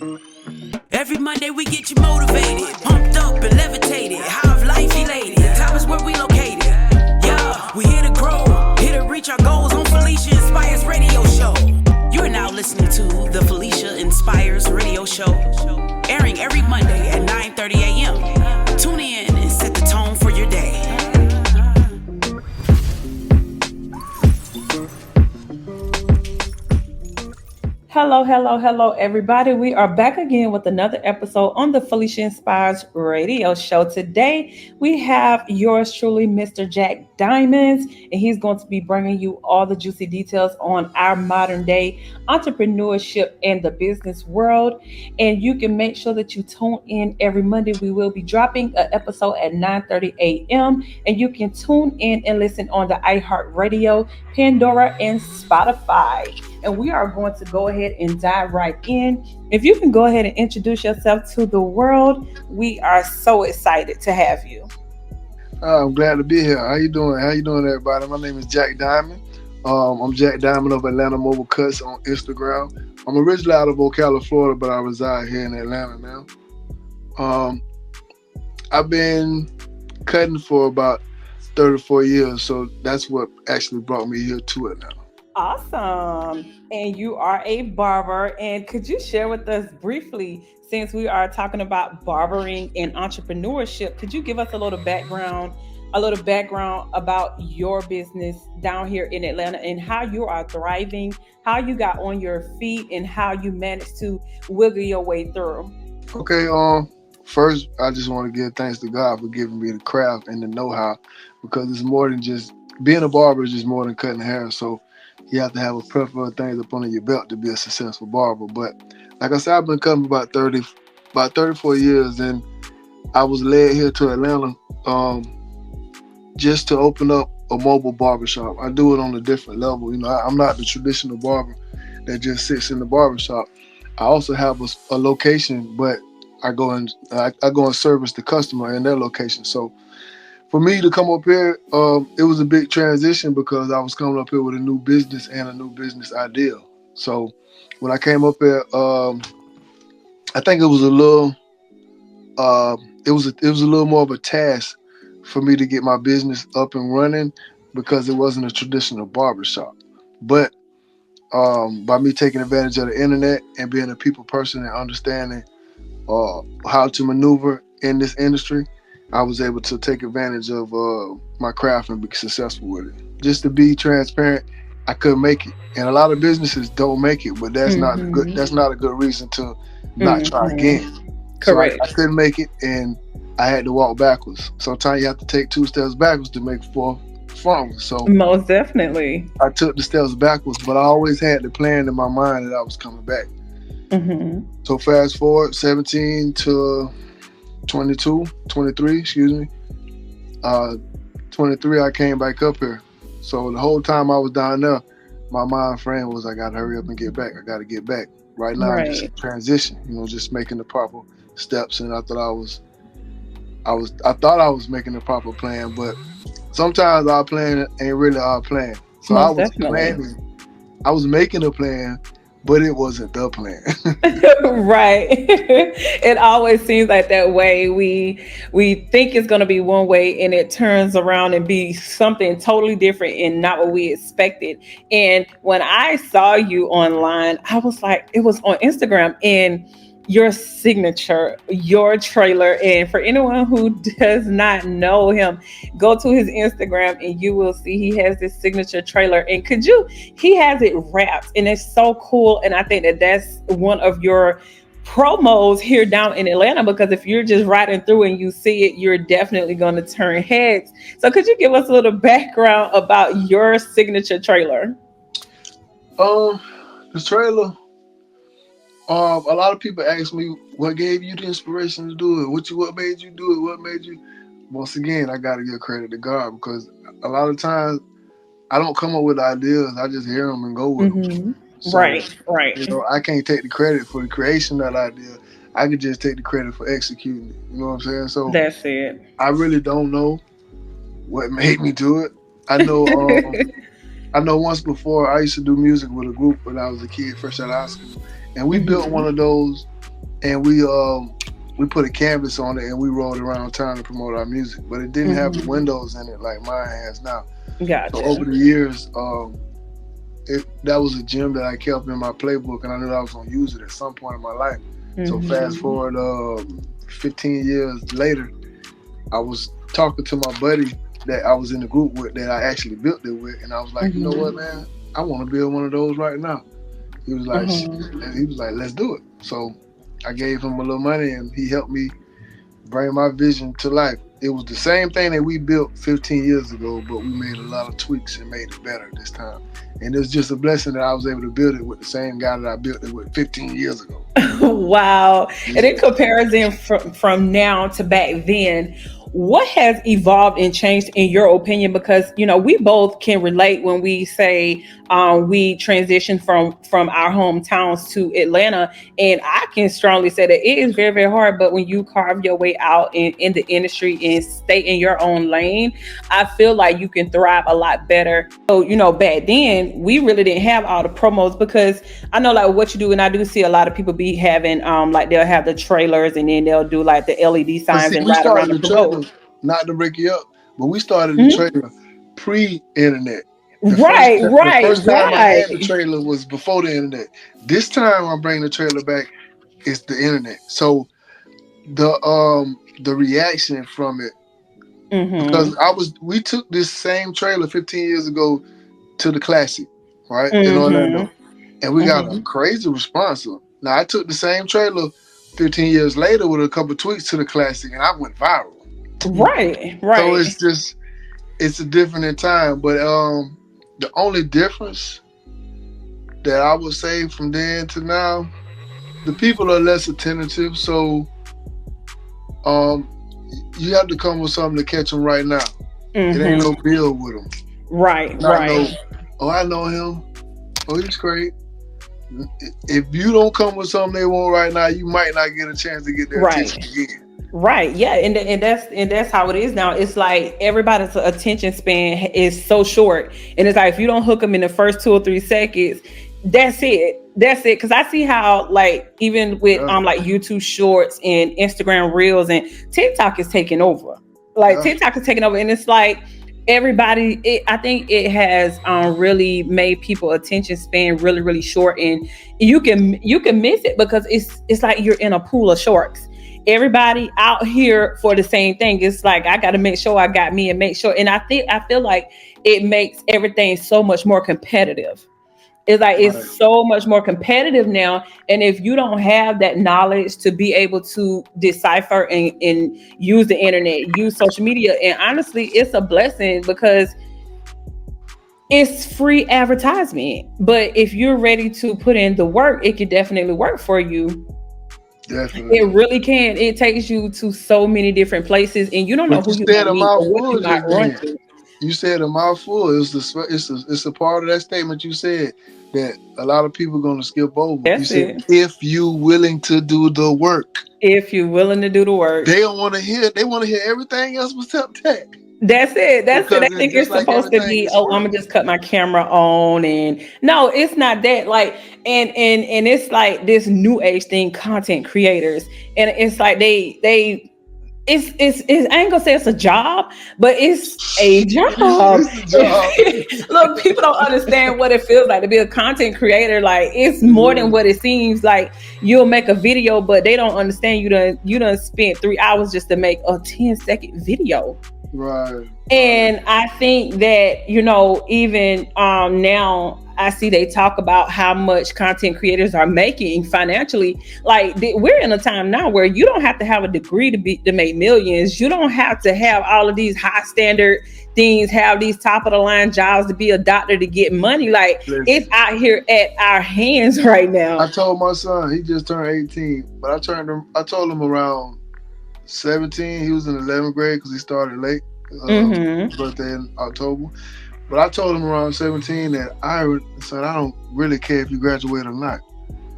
Every Monday we get you motivated, pumped up and levitated, high of life elated, top is where we located. Yeah, we here to grow, here to reach our goals on Felicia Inspires Radio Show. You are now listening to the Felicia Inspires Radio Show, airing every Monday at 9:30 a.m. Tune in and set the tone for your day. Hello, everybody. We are back again with another episode on the Felicia Inspires Radio Show. Today, we have yours truly, Mr. Jack Diamonds, and he's going to be bringing you all the juicy details on our modern day entrepreneurship and the business world. And you can make sure that you tune in every Monday. We will be dropping an episode at 9:30 a.m. And you can tune in and listen on the iHeartRadio, Pandora, and Spotify. And we are going to go ahead and dive right in. If you can go ahead and introduce yourself to the world, we are so excited to have you. I'm glad to be here. How you doing? Everybody? My name is Jack Diamond. I'm Jack Diamond of Atlanta Mobile Cuts on Instagram. I'm originally out of Ocala, Florida, but I reside here in Atlanta now. I've been cutting for about 34 years, so that's what actually brought me here to Atlanta. Awesome. And you are a barber. And could you share with us briefly, since we are talking about barbering and entrepreneurship, could you give us a little background about your business down here in Atlanta and how you are thriving, how you got on your feet, and how you managed to wiggle your way through? Okay. First, I just want to give thanks to God for giving me the craft and the know-how, because it's more than just being a barber is just more than cutting hair. So you have to have a plethora of things up under your belt to be a successful barber. But like I said, I've been cutting about 34 years, and I was led here to Atlanta just to open up a mobile barbershop. I do it on a different level. I'm not the traditional barber that just sits in the barbershop. I also have a location, but I go and service the customer in their location. So for me to come up here, it was a big transition because I was coming up here with a new business and a new business idea. So when I came up here, I think it was a little more of a task for me to get my business up and running because it wasn't a traditional barbershop. But by me taking advantage of the internet and being a people person and understanding how to maneuver in this industry, I was able to take advantage of my craft and be successful with it. Just to be transparent, I couldn't make it, and a lot of businesses don't make it, but that's not good. That's not a good reason to not try again. Correct. So I couldn't make it, and I had to walk backwards. Sometimes you have to take 2 steps backwards to make 4 forward. So most definitely, I took the steps backwards, but I always had the plan in my mind that I was coming back. So fast forward 17 to 23, 23, I came back up here. So the whole time I was down there, my mind frame was, I got to hurry up and get back. I got to get back. Right now, I'm just in transition, just making the proper steps. And I thought I was making the proper plan, but sometimes our plan ain't really our plan. So I was making a plan, but it wasn't the plan. Right. It always seems like that way. We think it's going to be one way and it turns around and be something totally different and not what we expected. And when I saw you online, I was like, it was on Instagram, and your signature, your trailer. And for anyone who does not know him, go to his Instagram and you will see he has this signature trailer. And he has it wrapped, and it's so cool. And I think that's one of your promos here down in Atlanta, because if you're just riding through and you see it, you're definitely going to turn heads. So could you give us a little background about your signature trailer? The trailer, a lot of people ask me, what gave you the inspiration to do it? What made you do it? What made you? Once again, I got to give credit to God, because a lot of times I don't come up with ideas. I just hear them and go with them. So, right. I can't take the credit for the creation of that idea. I could just take the credit for executing it. You know what I'm saying? So that's it. I really don't know what made me do it. I know I know once before I used to do music with a group when I was a kid, fresh out of high school. And we built one of those and we put a canvas on it and we rode around town to promote our music, but it didn't have the windows in it like mine has now. Gotcha. So over the years, that was a gem that I kept in my playbook, and I knew I was gonna use it at some point in my life. So fast forward 15 years later, I was talking to my buddy that I was in the group with, that I actually built it with, and I was like, you know what, man, I want to build one of those right now. He was like, let's do it. So I gave him a little money, and he helped me bring my vision to life. It was the same thing that we built 15 years ago, but we made a lot of tweaks and made it better this time. And it was just a blessing that I was able to build it with the same guy that I built it with 15 years ago. Wow. Yeah. And in comparison from now to back then, what has evolved and changed in your opinion? Because, you know, we both can relate when we say we transitioned from our hometowns to Atlanta. And I can strongly say that it is very, very hard. But when you carve your way out in the industry and stay in your own lane, I feel like you can thrive a lot better. So, you know, back then, we really didn't have all the promos, because I know like what you do. And I do see a lot of people be having like they'll have the trailers, and then they'll do like the LED signs and ride around the trailer. Not to break you up, but we started the trailer pre-internet. The first time I had the trailer was before the internet. This time I'm bringing the trailer back, it's the internet. So the reaction from it, because we took this same trailer 15 years ago to the Classic, right, in Orlando, and we got a crazy response. Now I took the same trailer 15 years later with a couple of tweaks to the Classic, and I went viral. Right. So it's a different in time, but the only difference that I would say from then to now, the people are less attentive. So you have to come with something to catch them right now. It ain't no build with them. Right. I know him. Oh, he's great. If you don't come with something they want right now, you might not get a chance to get their attention again. Right. Yeah. And that's how it is now. It's like everybody's attention span is so short. And it's like, if you don't hook them in the first 2 or 3 seconds, that's it. Cause I see how like, even with like YouTube shorts and Instagram reels and TikTok is taking over. TikTok is taking over. And it's like everybody, I think it has really made people attention span really, really short. And you can miss it because it's like you're in a pool of sharks. Everybody out here for the same thing. It's like, I got to make sure I got me and make sure. And I feel like it makes everything so much more competitive. It's like, it's so much more competitive now. And if you don't have that knowledge to be able to decipher and use the internet, use social media, and honestly, it's a blessing because it's free advertisement. But if you're ready to put in the work, it can definitely work for you. Definitely. It really can. It takes you to so many different places, and you don't know who you might meet or what you might run to. You said a mouthful. It's a part of that statement you said that a lot of people are going to skip over. That's you said, if you willing to do the work. If you're willing to do the work. They don't want to hear. They want to hear everything else except that. That's it. I think it's supposed to be, I'm gonna just cut my camera on, and no, it's not that. Like, and it's like this new age thing, content creators, and it's like it's I ain't gonna say it's a job, but it's a job. It's a job. Look, people don't understand what it feels like to be a content creator. Like, it's more than what it seems. Like, you'll make a video, but they don't understand you done spent 3 hours just to make a 10-second video. Right. And I think that, you know, even now I see they talk about how much content creators are making financially. Like, we're in a time now where you don't have to have a degree to make millions. You don't have to have all of these high standard things, have these top of the line jobs to be a doctor to get money. Like, it's out here at our hands right now. I told my son, he just turned 18, but I told him around 17, he was in 11th grade because he started late. His birthday in October. But I told him around 17 that I don't really care if you graduate or not.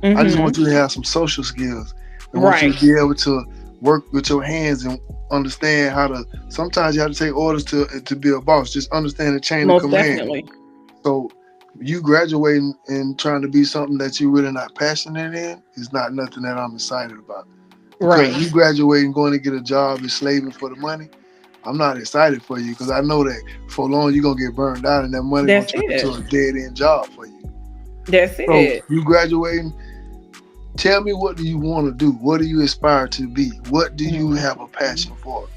I just want you to have some social skills. I want you to be able to work with your hands and understand how to. Sometimes you have to take orders to be a boss. Just understand the chain of command. Definitely. So You graduating and trying to be something that you're really not passionate in is not nothing that I'm excited about. Because Right. you graduating, going to get a job, and slaving for the money, I'm not excited for you because I know that for long you're gonna get burned out and that money gonna That's turn into it. a dead end job for you. That's So it. you graduating, tell me what do you want to do? What do you aspire to be? What do you have a Mhm. passion for?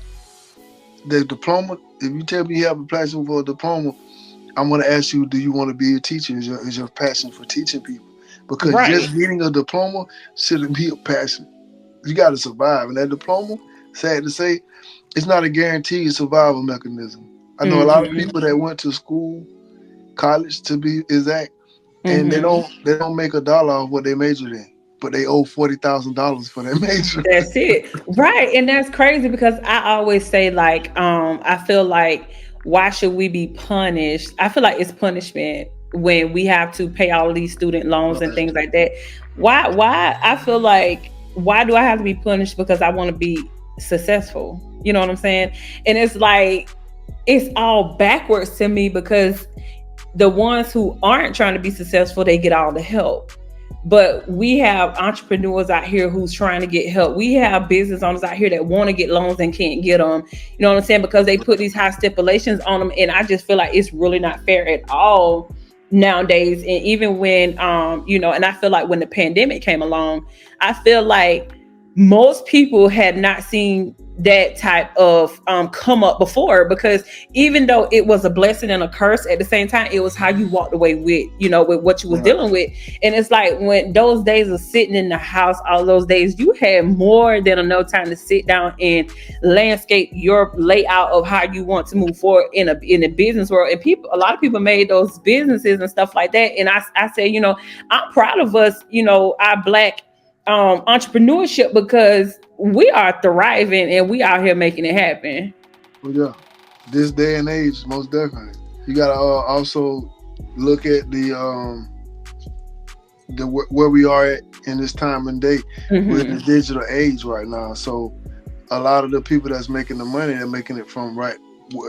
The diploma, if you tell me you have a passion for a diploma, I'm gonna ask you, do you want to be a teacher? Is your passion for teaching people? Because Right. just getting a diploma shouldn't be a passion. You gotta survive. And that diploma, sad to say, it's not a guaranteed survival mechanism. I know a lot of Mm-hmm. people that went to school, college to be exact, and they Mm-hmm. don't they don't make a dollar off what they majored in, but they owe $40,000 for that major. That's it. Right. And that's crazy because I always say, like, I feel like, why should we be punished? I feel like it's punishment when we have to pay all these student loans and Right. things like that. Why I feel like, why do I have to be punished because I want to be successful? You know what I'm saying? And it's like, it's all backwards to me because the ones who aren't trying to be successful, they get all the help. But we have entrepreneurs out here who's trying to get help. We have business owners out here that want to get loans and can't get them. You know what I'm saying? Because they put these high stipulations on them, and I just feel like it's really not fair at all nowadays. And even when, and I feel like when the pandemic came along, I feel like most people had not seen that type of come up before, because even though it was a blessing and a curse at the same time, it was how you walked away with, with what you was Right. dealing with. And it's like, when those days of sitting in the house, all those days, you had more than enough time to sit down and landscape your layout of how you want to move forward in a business world. And a lot of people made those businesses and stuff like that. And I say, I'm proud of us, our Black entrepreneurship, because we are thriving and we out here making it happen. Well, yeah, this day and age, most definitely. You gotta also look at where we are at in this time and day. We're in the Mm-hmm. digital age right now, so a lot of the people that's making the money, they're making it from right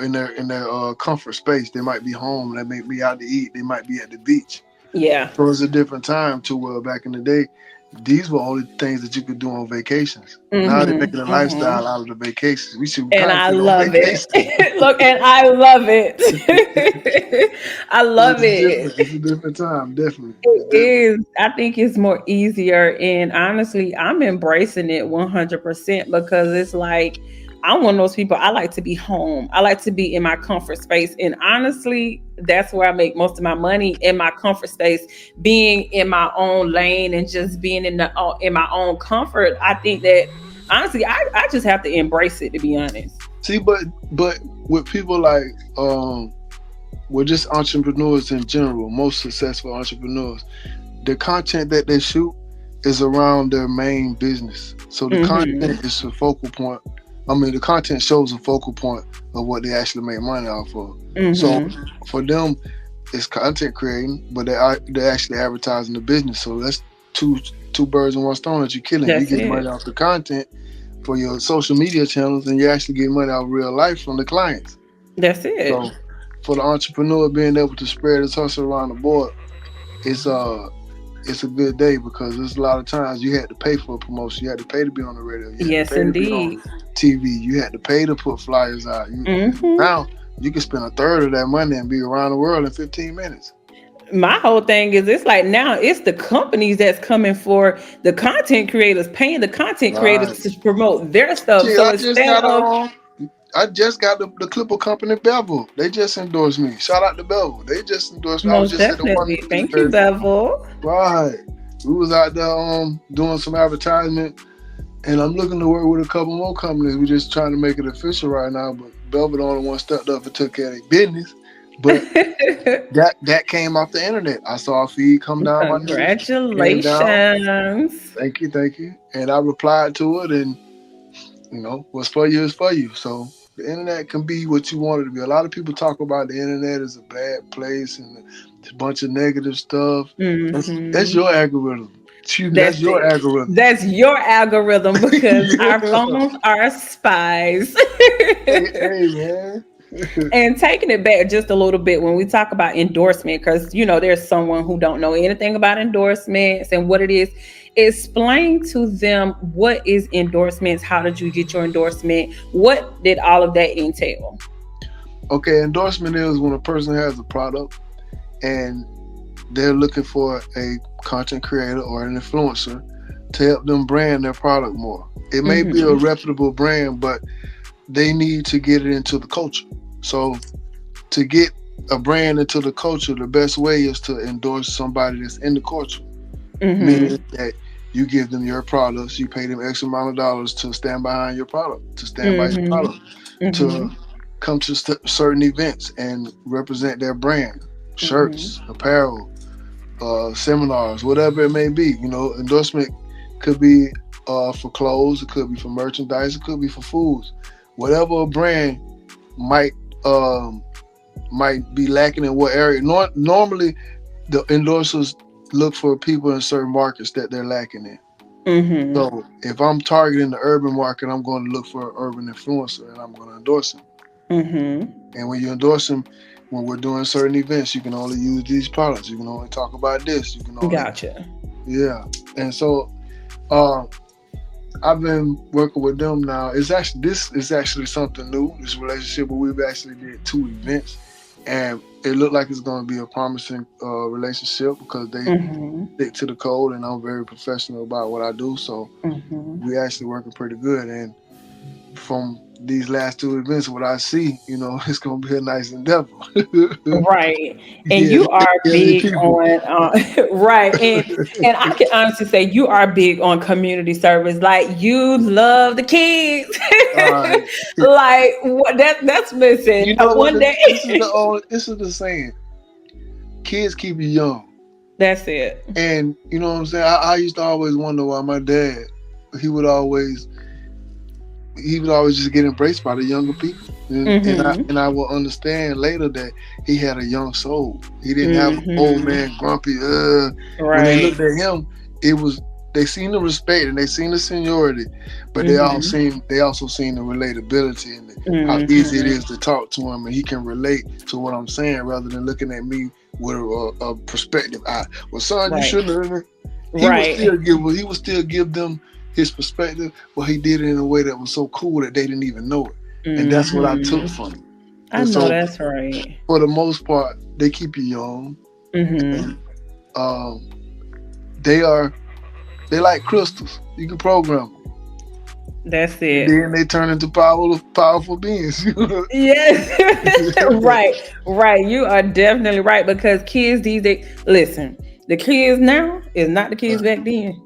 in their comfort space. They might be home, they may be out to eat, they might be at the beach. Yeah. So it's a different time to back in the day. These were only things that you could do on vacations. Now they're making a Mm-hmm. Mm-hmm. lifestyle out of the vacations. We shoot And I content on love vacation. it. Look, and I love it. I love It's it. different. It's a different time, definitely. It's It different. is. I think it's more easier. And honestly, I'm embracing it 100% because it's like, I'm one of those people. I like to be home. I like to be in my comfort space. And honestly, that's where I make most of my money, in my comfort space, being in my own lane and just being in my own comfort. I think that honestly, I just have to embrace it, to be honest. See, but with people like well, just entrepreneurs in general, most successful entrepreneurs, the content that they shoot is around their main business. So the Mm-hmm. content is a focal point. I mean, the content shows a focal point of what they actually make money off of. So Mm-hmm. for them, it's content creating, but they're actually advertising the business. So that's two two birds in one stone that you're killing. You That's get money it. off the content for your social media channels, and you're actually getting money out of real life from the clients. That's it. So for the entrepreneur being able to spread his hustle around the board, it's it's a good day because there's a lot of times you had to pay for a promotion, you had to pay to be on the radio, you had to Yes, pay to be on indeed. TV, you had to pay to put flyers out. Hmm. Now you can spend a third of that money and be around the world in 15 minutes. My whole thing is, it's like, now it's the companies that's coming for the content creators, paying the content creators Right. to promote their stuff. Shit, So instead of, I just got the Clipper company Bevel. They just endorsed me. Shout out to Bevel. They just endorsed me. I was most just at the one definitely, music thank you, festival. Bevel. Right. We was out there doing some advertisement, and I'm looking to work with a couple more companies. We're just trying to make it official right now, but Bevel the only one stepped up and took care of their business. But that came off the internet. I saw a feed come down my news, came down. Congratulations. Thank you. And I replied to it, and what's for you is for you. So the internet can be what you want it to be. A lot of people talk about the internet as a bad place and a bunch of negative stuff. That's Hmm. your algorithm. Excuse me, that's That's your it. algorithm. That's your algorithm, because our Yeah. phones are spies. Hey, man. And taking it back just a little bit when we talk about endorsement, because there's someone who don't know anything about endorsements and what it is. Explain to them what is endorsements. How did you get your endorsement? What did all of that entail? Okay, endorsement is when a person has a product and they're looking for a content creator or an influencer to help them brand their product more. It may be a reputable brand, but they need to get it into the culture. So to get a brand into the culture, the best way is to endorse somebody that's in the culture. Meaning that you give them your products, you pay them X amount of dollars to stand behind your product, to stand by your product, to come to certain events and represent their brand, shirts, apparel, seminars, whatever it may be. Endorsement could be for clothes, it could be for merchandise, it could be for foods. Whatever a brand might be lacking in what area. Normally, the endorsers look for people in certain markets that they're lacking in. So if I'm targeting the urban market, I'm going to look for an urban influencer and I'm going to endorse him. And when you endorse them, when we're doing certain events, you can only use these products. You can only talk about this. You can only. Gotcha. Yeah. And so I've been working with them now. This is actually something new, this relationship, but we've actually did 2 events. And it looked like it's going to be a promising relationship because they stick to the code and I'm very professional about what I do. So we actually working pretty good. And from these last 2 events, what I see, it's going to be a nice endeavor. Right. And you are big on right. And I can honestly say you are big on community service. Like you love the kids. Like what that's missing. One day. This is the saying. Kids keep you young. That's it. And you know what I'm saying? I used to always wonder why my dad, he would always just get embraced by the younger people. And I will understand later that he had a young soul. He didn't have an old man grumpy. When they looked at him, they seen the respect and they seen the seniority, but they also seen the relatability and how easy it is to talk to him and he can relate to what I'm saying rather than looking at me with a perspective eye. Well, son, you shouldn't have. He would still give them his perspective, but he did it in a way that was so cool that they didn't even know it. And that's what I took from him. I know that's right. For the most part, they keep you young. And, they like crystals. You can program them. That's it. Then they turn into powerful beings. Yes. Right. You are definitely right because kids these days, listen, the kids now is not the kids back then.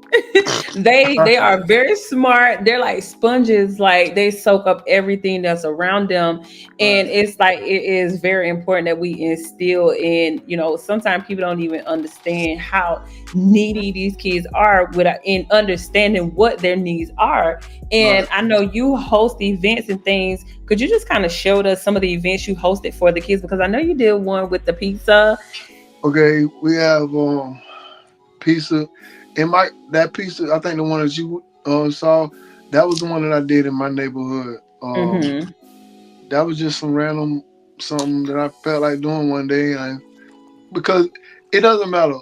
They are very smart. They're like sponges. Like they soak up everything that's around them. And it's like, it is very important that we instill in, sometimes people don't even understand how needy these kids are in understanding what their needs are. And I know you host events and things. Could you just kind of show us some of the events you hosted for the kids? Because I know you did one with the pizza. Okay, we have pizza. That pizza, I think the one that you saw, that was the one that I did in my neighborhood. That was just something that I felt like doing one day, because it doesn't matter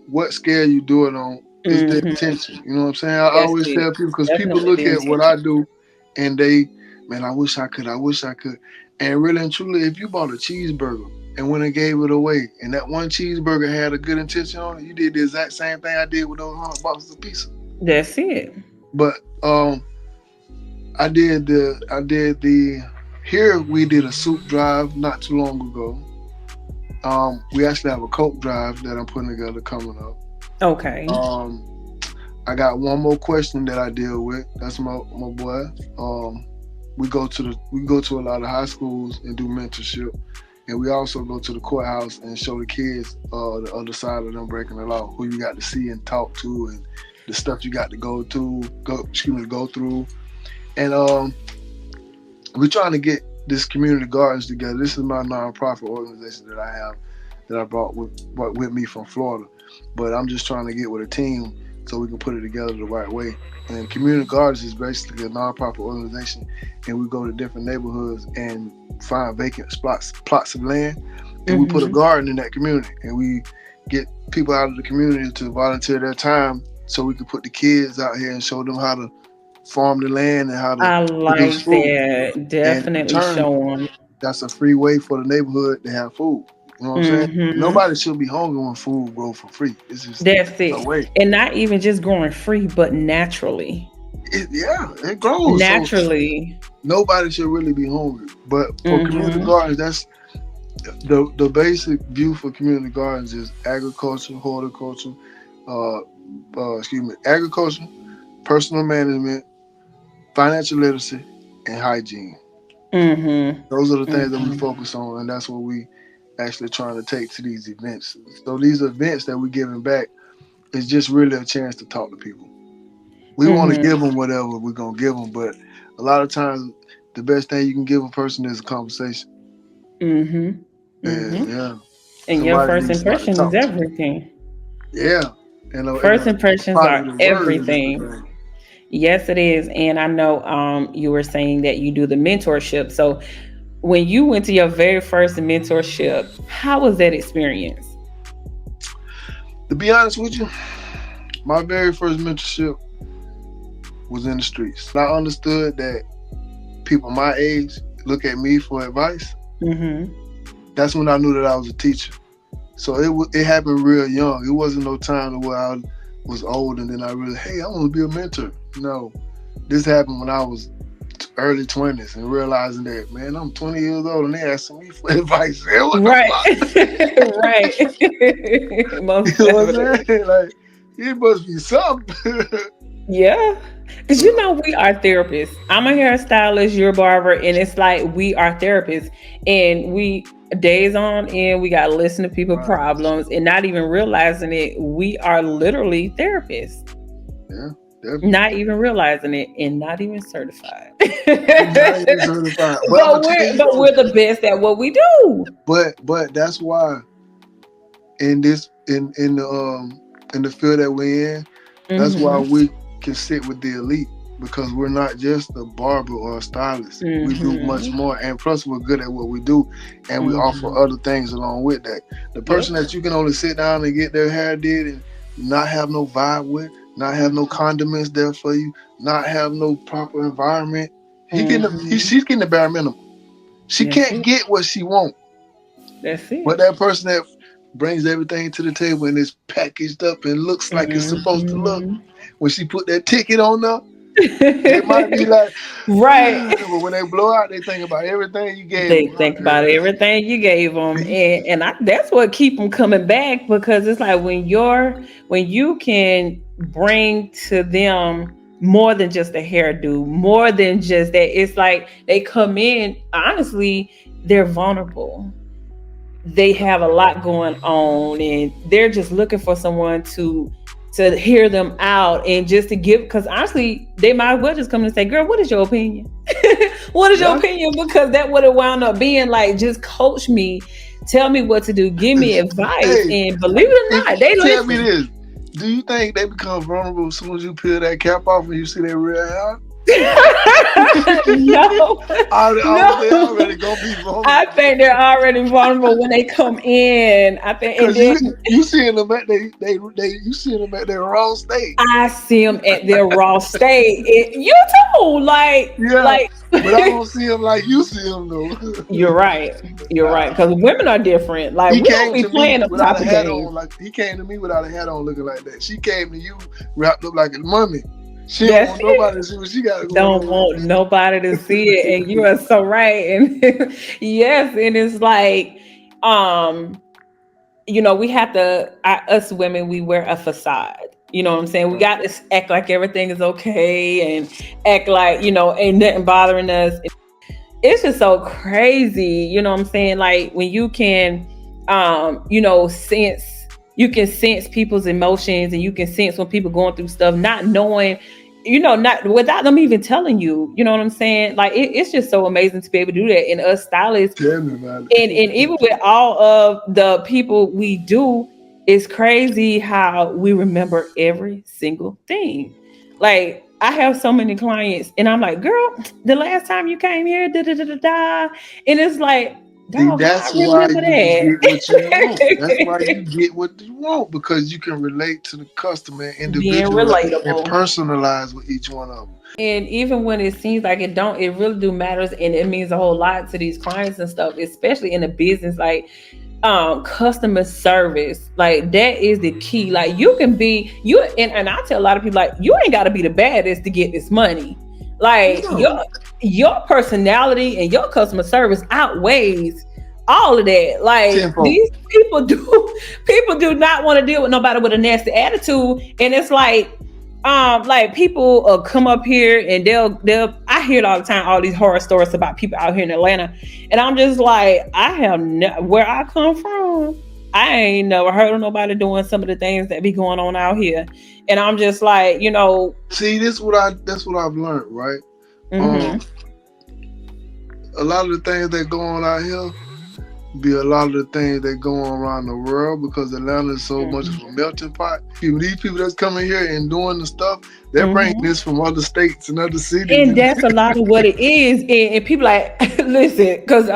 what scale you do it on, it's the intention. You know what I'm saying? I always tell people, because people look at what I do and I wish I could. And really and truly, if you bought a cheeseburger and went and gave it away, and that one cheeseburger had a good intention on it, you did the exact same thing I did with those 100 boxes of pizza. That's it. But I did here we did a soup drive not too long ago. We actually have a Coke drive that I'm putting together coming up. Okay. I got one more question that I deal with. That's my boy. We go to a lot of high schools and do mentorship. And we also go to the courthouse and show the kids the other side of them breaking the law, who you got to see and talk to, and the stuff you got to go through. And we're trying to get this community gardens together. This is my nonprofit organization that I brought with me from Florida. But I'm just trying to get with a team so we can put it together the right way. And Community Gardens is basically a nonprofit organization, and we go to different neighborhoods and find vacant plots of land, and we put a garden in that community, and we get people out of the community to volunteer their time so we can put the kids out here and show them how to farm the land and how to I produce like food. that. And in Definitely turn, show them. that's a free way for the neighborhood to have food. You know what I'm saying? Nobody should be hungry when food grows for free. It's just That's no it. way. And not even just growing free, but naturally. It grows. Naturally. So nobody should really be hungry. But for community gardens, that's the basic view for community gardens is agriculture, horticulture, agriculture, personal management, financial literacy, and hygiene. Those are the things that we focus on, and that's what we actually trying to take to these events. So these events that we're giving back is just really a chance to talk to people. We want to give them whatever we're going to give them, but a lot of times the best thing you can give a person is a conversation. And your first impression is everything. Yeah. First impressions are everything. Yes, it is. And I know you were saying that you do the mentorship. So when you went to your very first mentorship, how was that experience? To be honest with you, my very first mentorship was in the streets. I understood that people my age look at me for advice. That's when I knew that I was a teacher. So it happened real young. It wasn't no time where I was old and then I really, hey, I want to be a mentor. No, this happened when I was early 20s and realizing that, man, I'm 20 years old and they asking me for advice. Right. Right. Most you know what I'm saying? Like, it must be something. Yeah. Because we are therapists. I'm a hairstylist, you're a barber, and it's like we are therapists. And we days on end, we got to listen to people's problems and not even realizing it. We are literally therapists. Yeah. Definitely. Not even realizing it and not even certified. Not even certified. But we're the best at what we do. But that's why in the field that we're in, that's why we can sit with the elite, because we're not just a barber or a stylist. We do much more, and plus we're good at what we do, and we offer other things along with that. The person that you can only sit down and get their hair did and not have no vibe with, not have no condiments there for you, not have no proper environment, she's getting the bare minimum. She can't get what she wants. That's it. But that person that brings everything to the table and is packaged up and looks like it's supposed to look, when she put that ticket on there, it might be like, right. But when they blow out, they think about everything you gave them. They think about everything you gave them. And that's what keep them coming back, because it's like when you can bring to them more than just a hairdo, more than just that, it's like they come in, honestly, they're vulnerable. They have a lot going on and they're just looking for someone to hear them out and just to give, because honestly, they might as well just come and say, girl, what is your opinion? What is your opinion? Because that would have wound up being like, just coach me, tell me what to do, give me advice. And believe it or not, they tell listen. me this. Do you think they become vulnerable as soon as you peel that cap off and you see their real hair? No. They already gonna be vulnerable. I think they're already vulnerable when they come in. I think, and then you seeing them at you seeing them at their raw state. I see them at their raw state. You too, like. But I don't see them like you see them though. You're right. You're right, because women are different. Like, we don't be playing the top of game. Like, he came to me without a hat on, looking like that. She came to you wrapped up like a mummy. She don't want nobody to see what she got. Don't want nobody to see it, and you are so right. And yes, and it's like, we have to. Us women, we wear a facade. You know what I'm saying? We got to act like everything is okay and act like ain't nothing bothering us. It's just so crazy. You know what I'm saying? Like when you can, sense. You can sense people's emotions and you can sense when people going through stuff, not knowing, not without them even telling you, you know what I'm saying? Like it's just so amazing to be able to do that. And us stylists, tell me about it. And even with all of the people we do, it's crazy how we remember every single thing. Like I have so many clients, and I'm like, "Girl, the last time you came here, da da da da da," and it's like, See, "Dog, how I that's why remember you get what you want. That's why that?" you get what you want because you can relate to the customer and Being individual and relatable. personalize with each one of them. And even when it seems like it don't, it really do matters, and it means a whole lot to these clients and stuff, especially in a business like customer service. Like that is the key. Like you can be you, and I tell a lot of people like you ain't got to be the baddest to get this money. Like No, your personality and your customer service outweighs all of that. Like tenfold. these people do not want to deal with nobody with a nasty attitude, and it's like people come up here and they'll I hear it all the time, all these horror stories about people out here in Atlanta, and I'm just like, where I come from, I ain't never heard of nobody doing some of the things that be going on out here, and I'm just like, See, that's what I've learned, right? mm-hmm, Um, a lot of the things that go on out here be a lot of the things that go on around the world because Atlanta is so much of a melting pot. These people that's coming here and doing the stuff, they're bringing mm-hmm. this from other states and other cities. And that's a lot of what it is. And people like, listen, because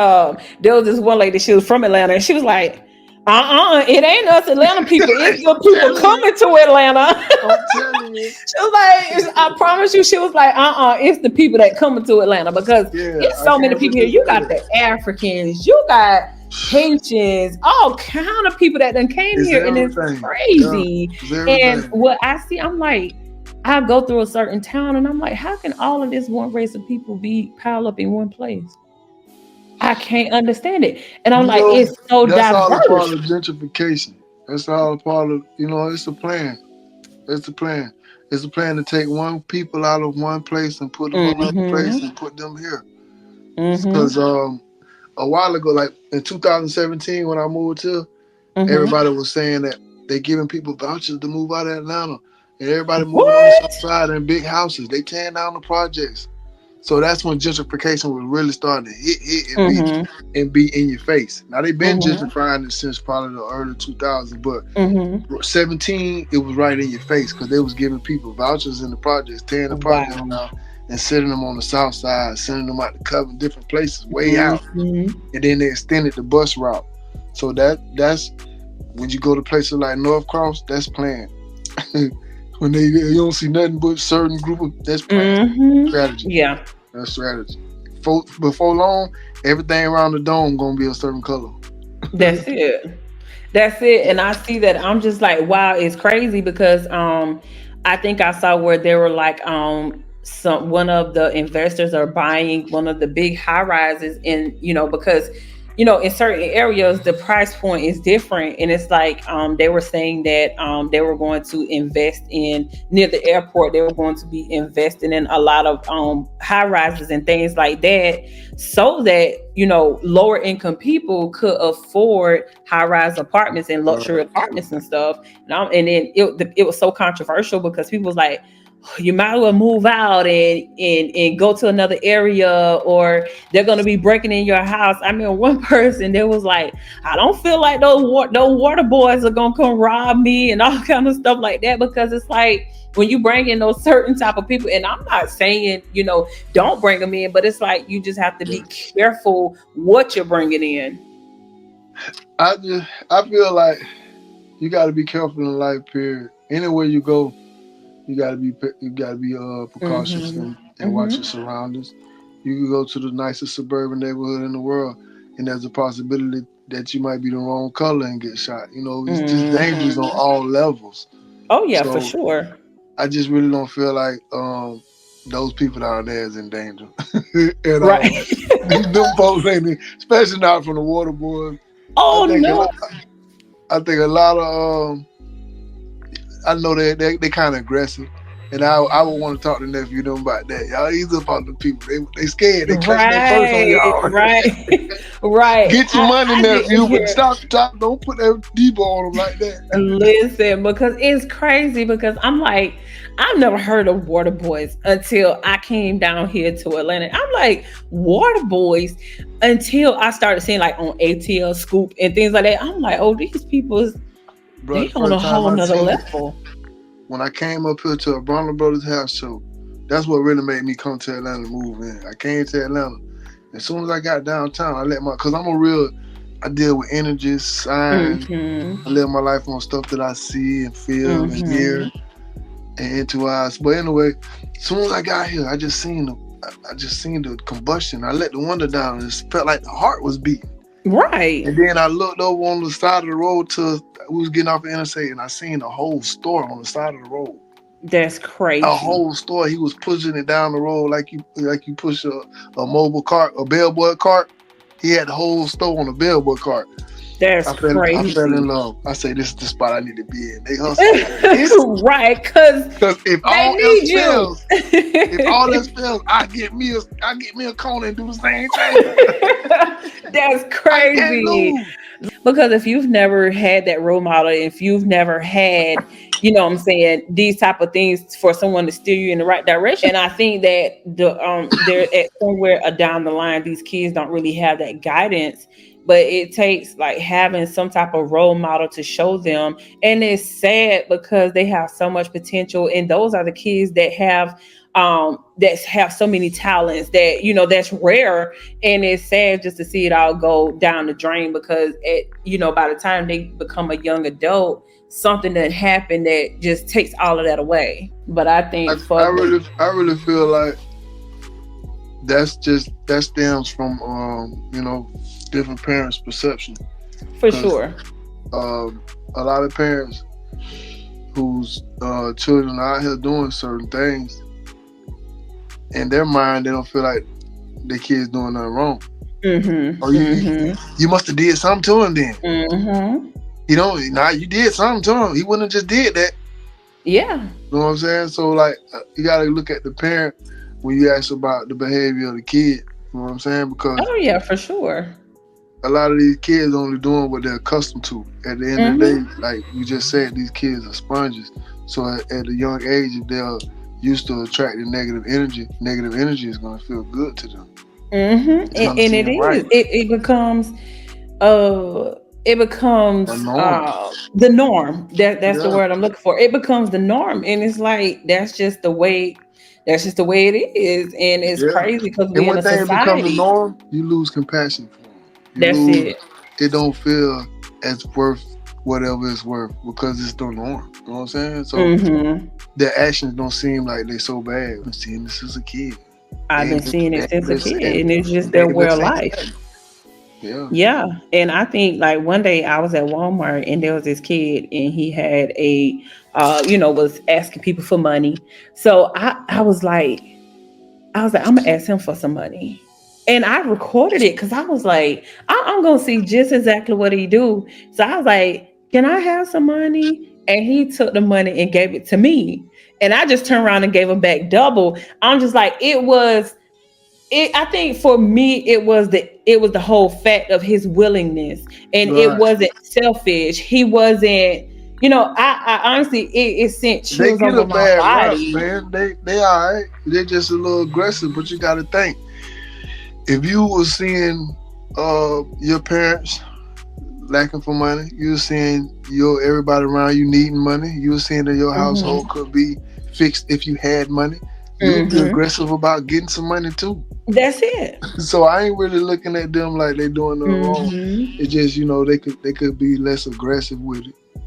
there was this one lady, she was from Atlanta, and she was like, it ain't us Atlanta people, it's the people coming to Atlanta. I'm telling you. She was like, I promise you, she was like, it's the people that coming to Atlanta because Yeah, it's I so many can't people wait here. to You say got it. the Africans, you got Haitians, all kind of people that done came It's here, and it's everything. Yeah, crazy. it's And everything. what I see, I'm like, I go through a certain town, and I'm like, how can all of this one race of people be piled up in one place? I can't understand it. And I'm You like, know, it's so that's all a part diverse. of gentrification. That's all a part of, it's a plan. It's a plan. It's a plan to take one people out of one place and put them another place Mm-hmm. and put them here. Mm-hmm. Because a while ago, like in 2017 when I moved here, Mm-hmm. everybody was saying that they giving people vouchers to move out of Atlanta. And everybody moving on the south What? side in big houses. They tearing down the projects. So that's when gentrification was really starting to hit Mm-hmm. and be in your face. Now they've been Mm-hmm. gentrifying it since probably the early 2000s, but Mm-hmm. 17 it was right in your face because they was giving people vouchers in the projects, tearing the projects Wow. down and sending them on the south side, sending them out to cover different places way out, Mm-hmm. and then they extended the bus route. So that's when you go to places like North Cross, that's planned. When you don't see nothing but certain group of that's planned Mm-hmm. strategy. Yeah. That's strategy. Before long, everything around the dome gonna be a certain color. That's it. That's it. And I see that, I'm just like, wow, it's crazy because I think I saw where they were like one of the investors are buying one of the big high rises, in because in certain areas the price point is different, and it's like they were saying that they were going to invest in, near the airport, they were going to be investing in a lot of high rises and things like that, so that lower income people could afford high rise apartments and luxury apartments and stuff. And then it was so controversial because people was like, you might as well move out and go to another area, or they're going to be breaking in your house. I mean, one person there was like, I don't feel like those water boys are going to come rob me and all kind of stuff like that, because it's like when you bring in those certain type of people, and I'm not saying don't bring them in, but it's like you just have to be careful what you're bringing in. I feel like you got to be careful in life. Period. Anywhere you go, you gotta be precautious Mm-hmm. and watch Mm-hmm. your surroundings. You could go to the nicest suburban neighborhood in the world, and there's a possibility that you might be the wrong color and get shot. It's just dangerous on Mm-hmm. all levels. Oh yeah, for So sure. I just really don't feel like those people down there is in danger at all. Right. Them folks ain't, especially not from the water boys. I Oh think a no. lot, I think a lot of I know they kind of aggressive, and I would want to talk to nephew them about that. Y'all ease up on the people. They scared. They clutching their purse on Right, y'all. right, right. Get your money, I didn't nephew, but hear. stop. Don't put that Debo on them like that. Listen, because it's crazy. Because I'm like, I've never heard of water boys until I came down here to Atlanta. I'm like, water boys, until I started seeing like on ATL Scoop and things like that. I'm like, oh, these people Bro, They the on a first time whole I nother seen it, level. when I came up here to a Bronner Brothers house show, that's what really made me come to Atlanta and move in. I came to Atlanta. As soon as I got downtown, cause I deal with energies, signs. Mm-hmm. I live my life on stuff that I see and feel and Mm-hmm. hear and into eyes. But anyway, as soon as I got here, I just seen the combustion. I let the window down and it felt like the heart was beating. Right. And then I looked over on the side of the road we was getting off the interstate, and I seen a whole store on the side of the road. That's A crazy. whole store. He was pushing it down the road like you push a mobile cart, a billboard cart. He had the whole store on a billboard cart. That's I fell in crazy. love. I say this is the spot I need to be in. They hustle like this. Right, because Because if they all else need you. fails, I get me a corner and do the same thing. That's I can't crazy. lose. Because if you've never had that role model, if you've never had, what I'm saying, these type of things for someone to steer you in the right direction, and I think that they're at somewhere down the line, these kids don't really have that guidance. But it takes like having some type of role model to show them. And it's sad because they have so much potential. And those are the kids that have so many talents that, that's rare. And it's sad just to see it all go down the drain because by the time they become a young adult, something that happened that just takes all of that away. But I think I really feel like that stems from different parents' perception. for sure. A lot of parents whose children are out here doing certain things, in their mind they don't feel like their kids doing nothing wrong. Mm-hmm. Or you must have did something to him then. Mm-hmm. You did something to him. He wouldn't have just did that. Yeah. You know what I'm saying? So like you gotta look at the parent when you ask about the behavior of the kid. You know what I'm saying? Because Oh yeah, for sure. a lot of these kids only doing what they're accustomed to. At the end of the day, like you just said, these kids are sponges. So at a young age, if they're used to attracting negative energy is going to feel good to them. Mm-hmm. And it is. Right. It becomes the norm. That's the word I'm looking for. It becomes the norm, and it's like that's just the way it is, and it's crazy because we're in a society. When things become the norm, you lose compassion for them. It. It don't feel as worth whatever it's worth because it's the norm. You know what I'm saying? So their actions don't seem like they're so bad. I've been seeing this as a kid. I've been seeing it since a kid, and it's just their way of life. Yeah. And I think like one day I was at Walmart and there was this kid and he had was asking people for money. So I was like, I'm gonna ask him for some money. And I recorded it because I was like, I'm gonna see just exactly what he do. So I was like, can I have some money? And he took the money and gave it to me. And I just turned around and gave him back double. I'm just like, I think for me, it was the whole fact of his willingness, and it wasn't selfish. He wasn't, I honestly, it sent chills over my body. Rap, man. They all right. They're just a little aggressive, but you got to think. If you were seeing your parents lacking for money, you were seeing everybody around you needing money, you were seeing that your household could be fixed if you had money. You'd be aggressive about getting some money too. That's it. So I ain't really looking at them like they doing nothing wrong. It's just they could be less aggressive with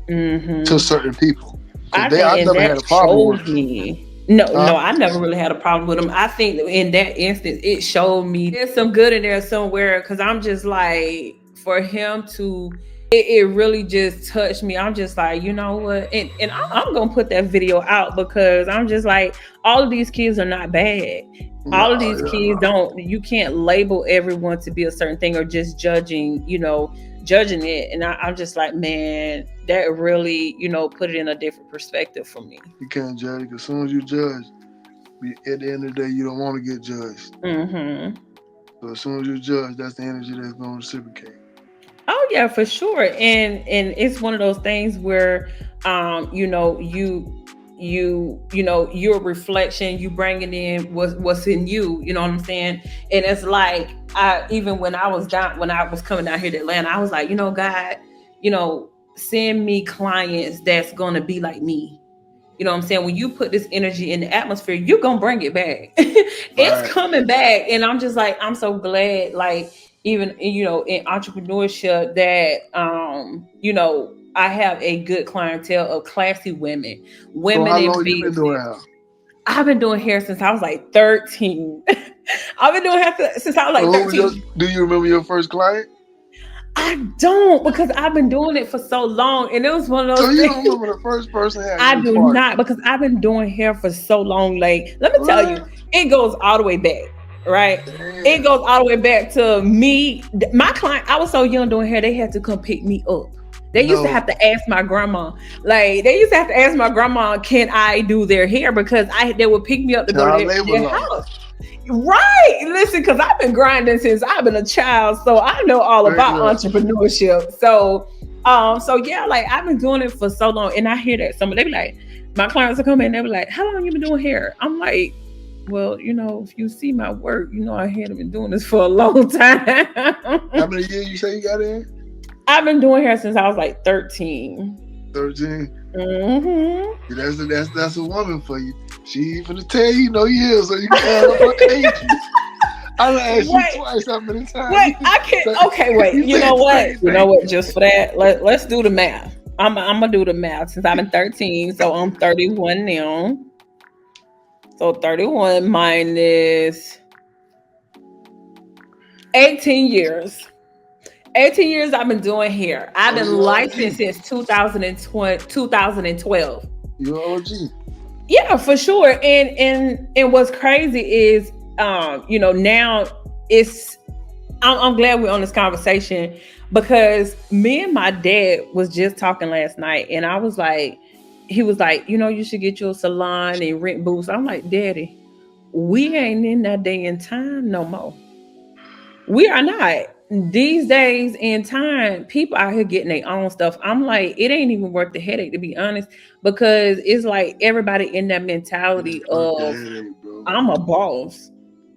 it to certain people. I've never had a problem with it. No, I never really had a problem with them. I think in that instance, it showed me there's some good in there somewhere. Because I'm just like, for him to, it really just touched me. I'm just like, you know what? And I'm going to put that video out because I'm just like, all of these kids are not bad. All of these kids you can't label everyone to be a certain thing or just judging it. And I'm just like, man, that really, put it in a different perspective for me. You can't judge because as soon as you judge, at the end of the day, you don't want to get judged. So as soon as you judge, that's the energy that's going to reciprocate. Oh yeah, for sure. And it's one of those things where, your reflection, you bringing in what's in you, you know what I'm saying? And it's like, when I was coming down here to Atlanta, I was like, God, send me clients that's gonna be like me. You know what I'm saying? When you put this energy in the atmosphere, you're gonna bring it back. It's Right. coming back. And I'm just like, I'm so glad, like, even in entrepreneurship that I have a good clientele of classy women, So women how in long you been business. doing hair? I've been doing hair since I was like 13. I've been doing hair since I was like So who was 13. do you remember your first client? I don't, because I've been doing it for so long, and it was one of So those you things. don't remember the first person had I you do party? not, because I've been doing hair for so long. Like, let me tell you, What? it goes all the way back, right? It Damn. goes all the way back to me. My client, I was so young doing hair, they had to come pick me up. They used to No. have to ask my grandma. Like, they used to have to ask my grandma, can I do their hair? Because they would pick me up to go Child to labor their law. house. Right. Listen, because I've been grinding since I've been a child. So I know all Straight about up. entrepreneurship. So yeah, like, I've been doing it for so long. And I hear that they be like, my clients will come in, they be like, how long you been doing hair? I'm like, well, if you see my work, I had been doing this for a long time. How many years you say you got in? I've been doing hair since I was like 13. 13. Mm-hmm. That's a woman for you. She finna tell you no years, so you can add up her age. I done asked you twice how many times. Wait, I can't. Okay, wait. You know what? You know what? Just for that, let's do the math. I'm gonna do the math since I've been 13, so I'm 31 now. So 31 minus 18 years. 18 years I've been doing hair. I've been licensed since 2012. You're OG. Yeah, for sure. And what's crazy is, now I'm glad we're on this conversation, because me and my dad was just talking last night, and he was like, you should get you a salon and rent booths. I'm like, Daddy, we ain't in that day and time no more. We are not. These days in time, people out here getting their own stuff. I'm like, it ain't even worth the headache, to be honest, because it's like everybody in that mentality of, I'm a boss.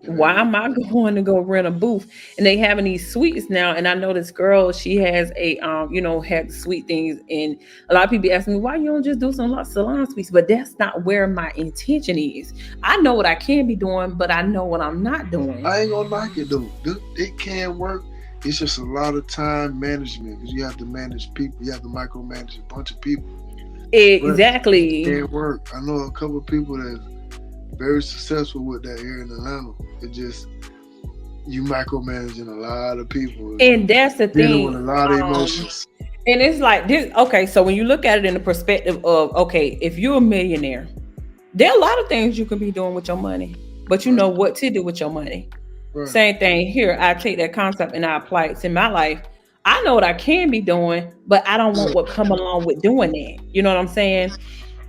Why am I going to go rent a booth? And they having these suites now. And I know this girl, she has had sweet things. And a lot of people ask me, why you don't just do some salon suites? But that's not where my intention is. I know what I can be doing, but I know what I'm not doing. I ain't gonna like it though. It can work. It's just a lot of time management, because you have to manage people. You have to micromanage a bunch of people. Exactly. It can't work. I know a couple of people that's very successful with that here in Atlanta. It just, you micromanaging a lot of people, and that's the thing, with a lot of emotions. And it's like this. Okay, so when you look at it in the perspective of, okay, if you're a millionaire, there are a lot of things you can be doing with your money, but you know what to do with your money. Right. Same thing here. I take that concept and I apply it to my life. I know what I can be doing, but I don't want what come along with doing that. You know what I'm saying?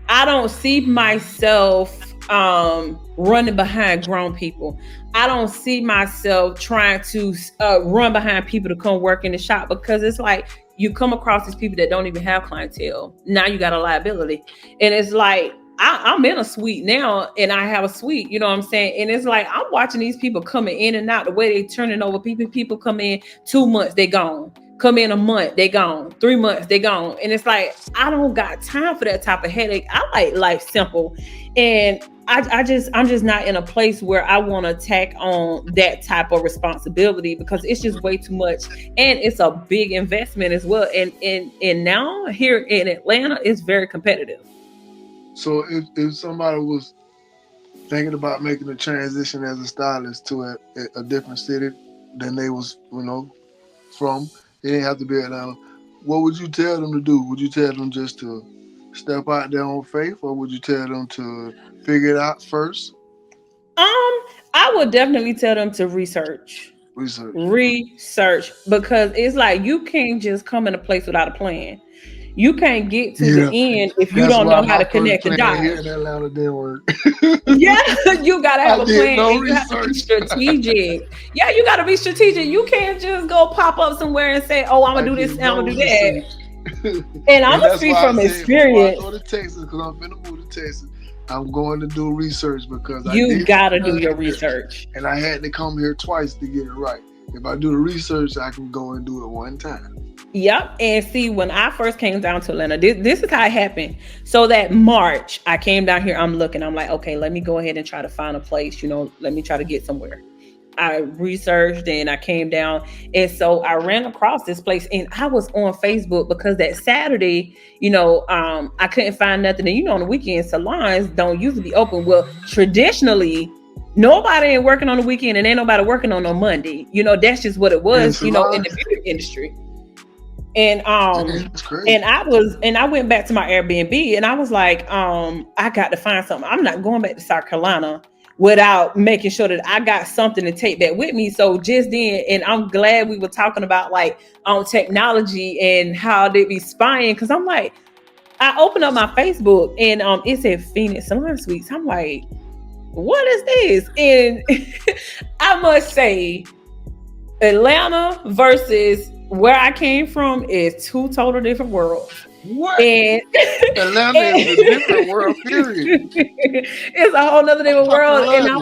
I don't see myself running behind grown people. I don't see myself trying to run behind people to come work in the shop, because it's like you come across these people that don't even have clientele. Now you got a liability. And it's like, I'm in a suite now, and I have a suite, you know what I'm saying? And it's like, I'm watching these people coming in and out, the way they turning over people. People come in 2 months, they gone. Come in a month, they gone. 3 months, they gone. And it's like, I don't got time for that type of headache. I like life simple. And I'm just not in a place where I want to tack on that type of responsibility, because it's just way too much. And it's a big investment as well. And now here in Atlanta, it's very competitive. So if somebody was thinking about making a transition as a stylist to a different city than they was, from, it didn't have to be Atlanta, what would you tell them to do? Would you tell them just to step out there on faith, or would you tell them to figure it out first? I would definitely tell them to research, because it's like, you can't just come in a place without a plan. You can't get to the end if you don't know how to connect the dots. Here in Atlanta didn't work. Yeah, you gotta have a plan. You have to be strategic. Yeah, you gotta be strategic. You can't just go pop up somewhere and say, "Oh, I'm gonna do this and I'm gonna do that." And I'm gonna speak from experience. I go to Texas, because I'm finna move to Texas. I'm going to do research, because you gotta do your research. And I had to come here twice to get it right. If I do the research, I can go and do it one time. Yep. And see, when I first came down to Atlanta, this is how it happened. So that March, I came down here, I'm looking, I'm like, okay, let me go ahead and try to find a place, let me try to get somewhere. I researched and I came down. And so I ran across this place and I was on Facebook because that Saturday, I couldn't find nothing. And on the weekend, salons don't usually be open. Well, traditionally, nobody ain't working on the weekend and ain't nobody working on Monday. That's just what it was, in the beauty industry. And I went back to my Airbnb and I was like, I got to find something. I'm not going back to South Carolina without making sure that I got something to take back with me. So just then, and I'm glad we were talking about like technology and how they be spying, because I'm like, I opened up my Facebook and it said Phoenix Salon Suites. I'm like, what is this? And I must say, Atlanta versus where I came from is two total different worlds. What? And Atlanta is a different world, period. It's a whole nother different world. And I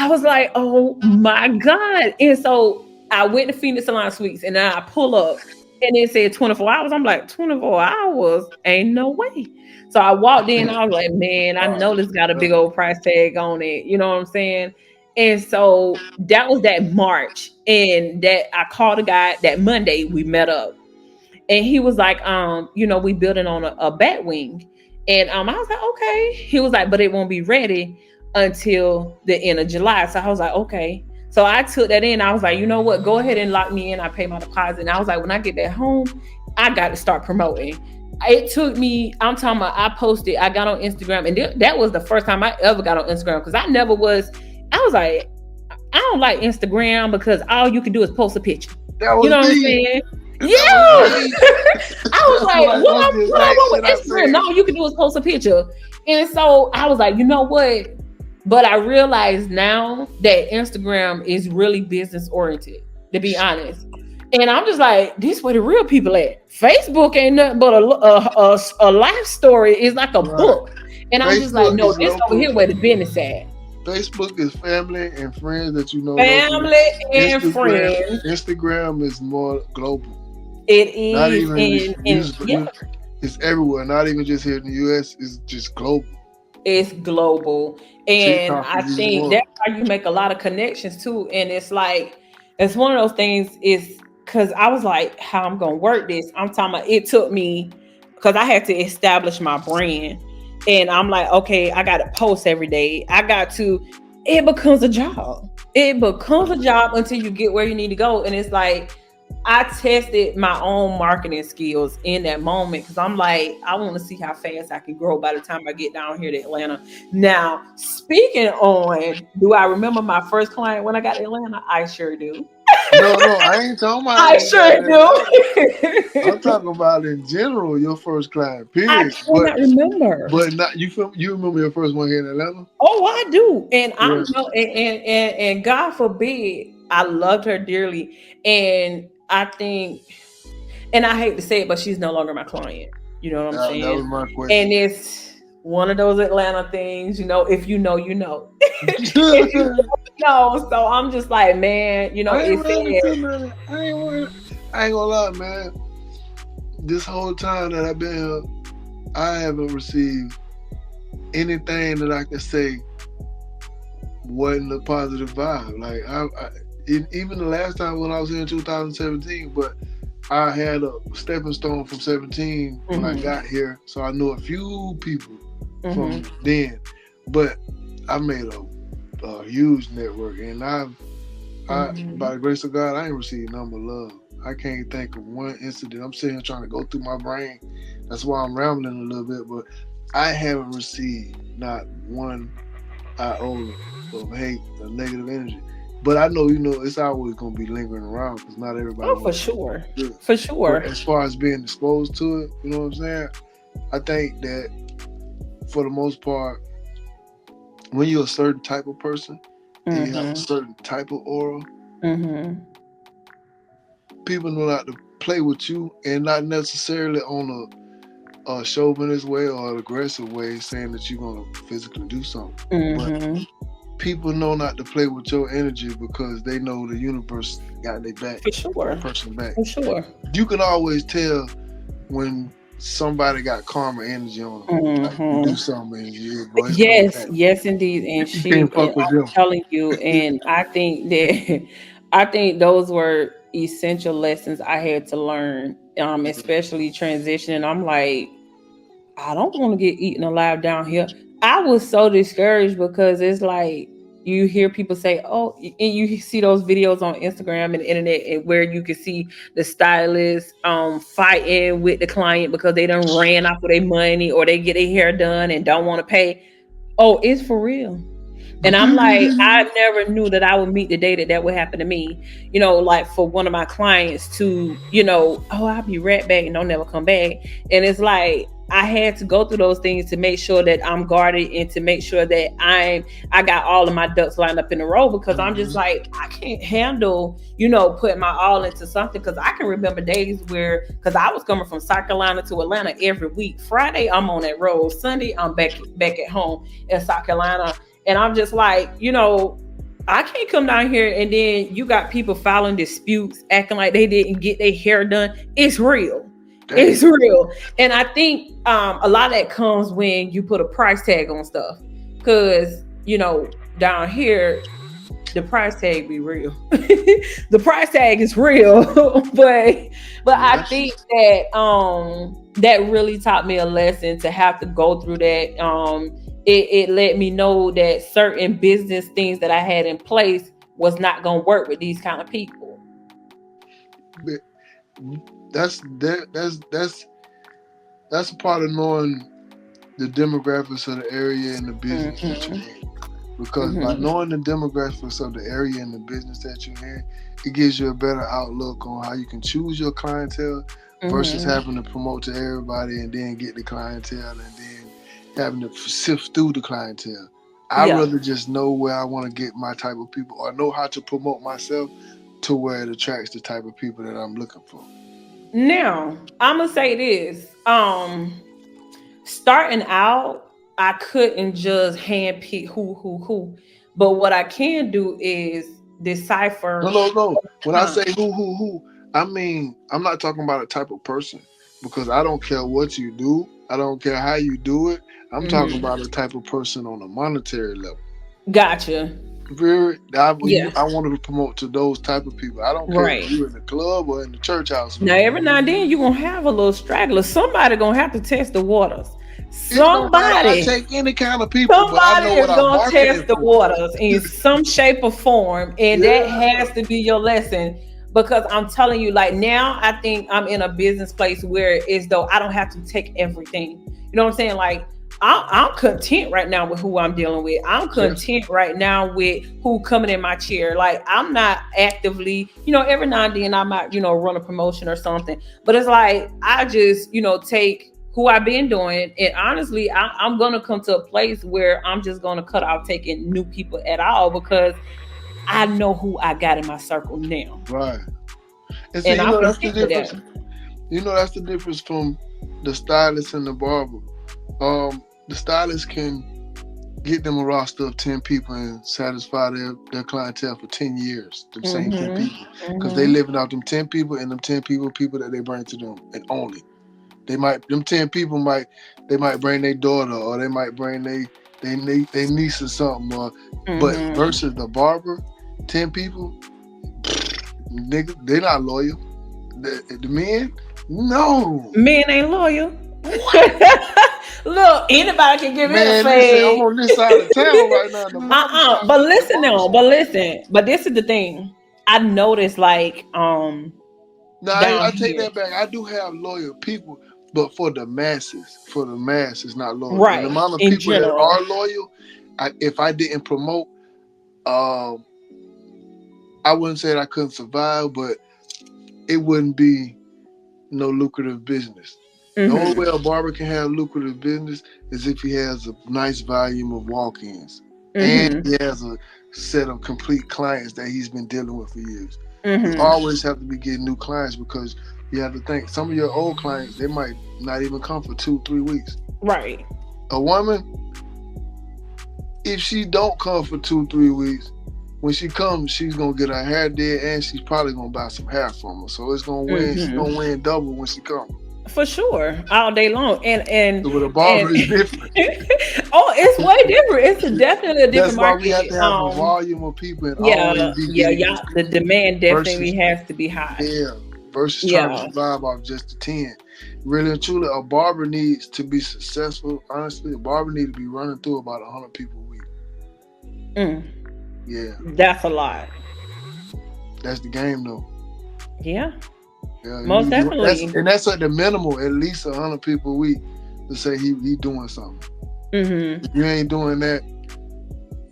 was like, oh my God. And so I went to Phoenix Salon Suites and then I pull up and it said 24 hours. I'm like, 24 hours? Ain't no way. So I walked in, I was like, man, I know this got a big old price tag on it. You know what I'm saying? And so that was that March, and that I called a guy that Monday. We met up, and he was like, we building on a bat wing, and I was like, okay. He was like, but it won't be ready until the end of July. So I was like, okay. So I took that in. I was like, you know what? Go ahead and lock me in. I pay my deposit. And I was like, when I get back home, I got to start promoting. It took me, I'm talking about, I posted, I got on Instagram, and that was the first time I ever got on Instagram, because I was like, I don't like Instagram because all you can do is post a picture. You know what I'm saying? Yeah. I was like, what am I with Instagram? No, all you can do is post a picture. And so I was like, you know what? But I realized now that Instagram is really business oriented, to be honest. And I'm just like, this where the real people at. Facebook ain't nothing but a life story. It's like a book. And I'm just like, no, this over here where the business at. Facebook is family and friends that you know. Family and friends. Instagram is more global. It is. Not even it's everywhere. Not even just here in the US. It's just global. It's global. And I think that's how you make a lot of connections too. And it's like, it's one of those things is because I was like, how I'm going to work this. I'm talking about, it took me, because I had to establish my brand. And I'm like, okay, I got to post every day. It becomes a job. It becomes a job until you get where you need to go. And it's like, I tested my own marketing skills in that moment, because I'm like, I want to see how fast I can grow by the time I get down here to Atlanta. Now, speaking on, do I remember my first client when I got to Atlanta? I sure do. No, I ain't talking about. I sure do. I'm talking about in general, your first client. Period. I cannot remember. But not you. You remember your first one here in Atlanta? Oh, I do. And I'm and God forbid, I loved her dearly, and I think, and I hate to say it, but she's no longer my client. You know what I'm saying? That was my question. And it's one of those Atlanta things, if you know, you know. No, so I'm just like, man, I ain't gonna lie, man. This whole time that I've been here, I haven't received anything that I can say wasn't a positive vibe. Like even the last time when I was here in 2017, but I had a stepping stone from 17 when I got here, so I knew a few people from then. But I made a huge network, and I by the grace of God, I ain't received none but love. I can't think of one incident. I'm sitting here trying to go through my brain. That's why I'm rambling a little bit, but I haven't received not one iota of hate or negative energy. But I know, it's always going to be lingering around, because not everybody. Oh, for sure. For sure. But as far as being exposed to it, you know what I'm saying? I think that for the most part, when you're a certain type of person, and you have a certain type of aura, people know not to play with you, and not necessarily on a chauvinist way or an aggressive way, saying that you're going to physically do something. But people know not to play with your energy because they know the universe got their back. For sure. That person back. For sure. You can always tell when somebody got karma energy on them. Like you do something and Yes, indeed. And you can't fuck with I'm them. telling you, and I think that I think those were essential lessons I had to learn, especially transitioning. I'm like, I don't want to get eaten alive down here. I was so discouraged because it's like you hear people say, "Oh," and you see those videos on Instagram and the internet, and where you can see the stylist fighting with the client because they done ran off with their money or they get their hair done and don't want to pay. Oh, it's for real. And I'm like, I never knew that I would meet the day that that would happen to me. Like for one of my clients to, oh, I'll be right back and don't never come back. And it's like, I had to go through those things to make sure that I'm guarded and to make sure that I got all of my ducks lined up in a row, because I'm just like, I can't handle, putting my all into something. Because I can remember days where, because I was coming from South Carolina to Atlanta every week. Friday, I'm on that road. Sunday, I'm back at home in South Carolina. And I'm just like, I can't come down here and then you got people filing disputes, acting like they didn't get their hair done. It's real. It's real. And I think a lot of that comes when you put a price tag on stuff. Because, down here, the price tag be real. The price tag is real. but I think that that really taught me a lesson to have to go through that. It let me know that certain business things that I had in place was not going to work with these kind of people. That's a part of knowing the demographics of the area and the business that you're in. Because by knowing the demographics of the area and the business that you're in, it gives you a better outlook on how you can choose your clientele versus having to promote to everybody and then get the clientele and then having to sift through the clientele. I'd rather just know where I want to get my type of people, or know how to promote myself to where it attracts the type of people that I'm looking for. Now, I'm going to say this. Starting out, I couldn't just handpick who. But what I can do is decipher. No. When I say who, I mean, I'm not talking about a type of person, because I don't care what you do. I don't care how you do it. I'm talking about a type of person on a monetary level. Gotcha. I wanted to promote to those type of people. I don't care if you're in the club or in the church house. Now, every now and then you're going to have a little straggler. Somebody going to have to test the waters. Somebody. I take any kind of people. Somebody is going to test the waters in some shape or form. And that has to be your lesson. Because I'm telling you, like, now I think I'm in a business place where it's though I don't have to take everything. You know what I'm saying? Like, I'm content right now with who I'm dealing with. I'm content right now with who coming in my chair. Like, I'm not actively, every now and then I might, run a promotion or something. But it's like, I just, take who I've been doing. And honestly, I'm going to come to a place where I'm just going to cut out taking new people at all, because I know who I got in my circle now. Right. And see, that's the difference. That's the difference from the stylist and the barber. The stylist can get them a roster of 10 people and satisfy their clientele for 10 years, the same 10 people. Because they living out them 10 people and them 10 people that they bring to them, and only. Them 10 people might bring their daughter, or they might bring their niece or something. But versus the barber, 10 people, nigga, they not loyal. The men, no. Men ain't loyal. Look, anybody can give it a fade. I'm on this side of town right now. But this is the thing. I noticed, like, No, I take that back. I do have loyal people, but for the masses, not loyal. Right. And the amount of people that are loyal, if I didn't promote, I wouldn't say that I couldn't survive, but it wouldn't be no lucrative business. The only way a barber can have lucrative business is if he has a nice volume of walk-ins and he has a set of complete clients that he's been dealing with for years. You always have to be getting new clients, because you have to think some of your old clients, they might not even come for 2-3 weeks. Right. A woman, if she don't come for 2-3 weeks, when she comes, she's gonna get her hair did, and she's probably gonna buy some hair from her. So it's gonna win. She's gonna win double when she comes. For sure, all day long, and So with a barber, it's different. oh, it's way different. It's definitely a different That's why market. we have to have a volume of people and always be yeah. getting The demand definitely versus, has to be high. yeah, versus trying to survive off just the 10. Really and truly, a barber needs to be successful. Honestly, a barber needs to be running through about 100 people a week. Yeah, that's a lot. That's the game, though. Yeah. Yeah, most definitely. That's at the minimal, at least 100 people a week to say he doing something. If you ain't doing that,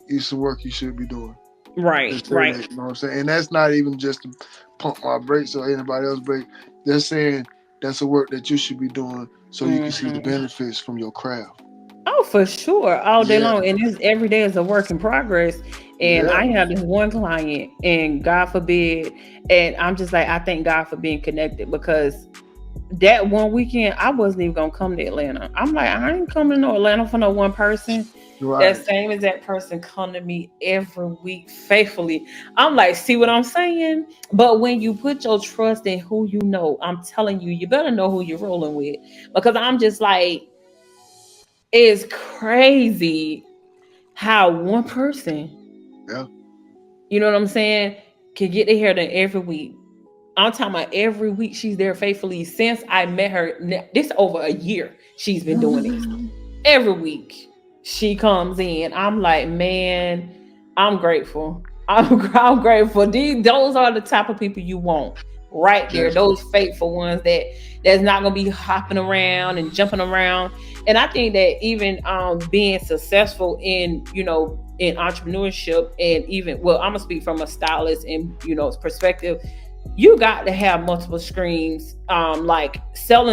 it's some work you should be doing. Right. That, you know what I'm saying? And that's not even just to pump my brakes or anybody else brake. They're saying that's the work that you should be doing so you can see the benefits from your craft. Oh, for sure, all day long, and every day is a work in progress. And I have this one client, and God forbid, and I'm just like, I thank God for being connected, because that one weekend I wasn't even gonna come to Atlanta. I'm like, I ain't coming to no Atlanta for no one person. Right. That same as that person come to me every week faithfully. I'm like, see what I'm saying? But when you put your trust in who you know, I'm telling you, you better know who you're rolling with, because I'm just like, it's crazy how one person, you know what I'm saying, can get their hair done every week. I'm talking about every week she's there faithfully since I met her. This over a year she's been doing this. Every week she comes in. I'm like, man, I'm grateful. I'm grateful. Those are the type of people you want right there. Those faithful ones that's not gonna be hopping around and jumping around. And I think that even being successful in entrepreneurship, and even, well, I'm gonna speak from a stylist and perspective, you got to have multiple streams, like sell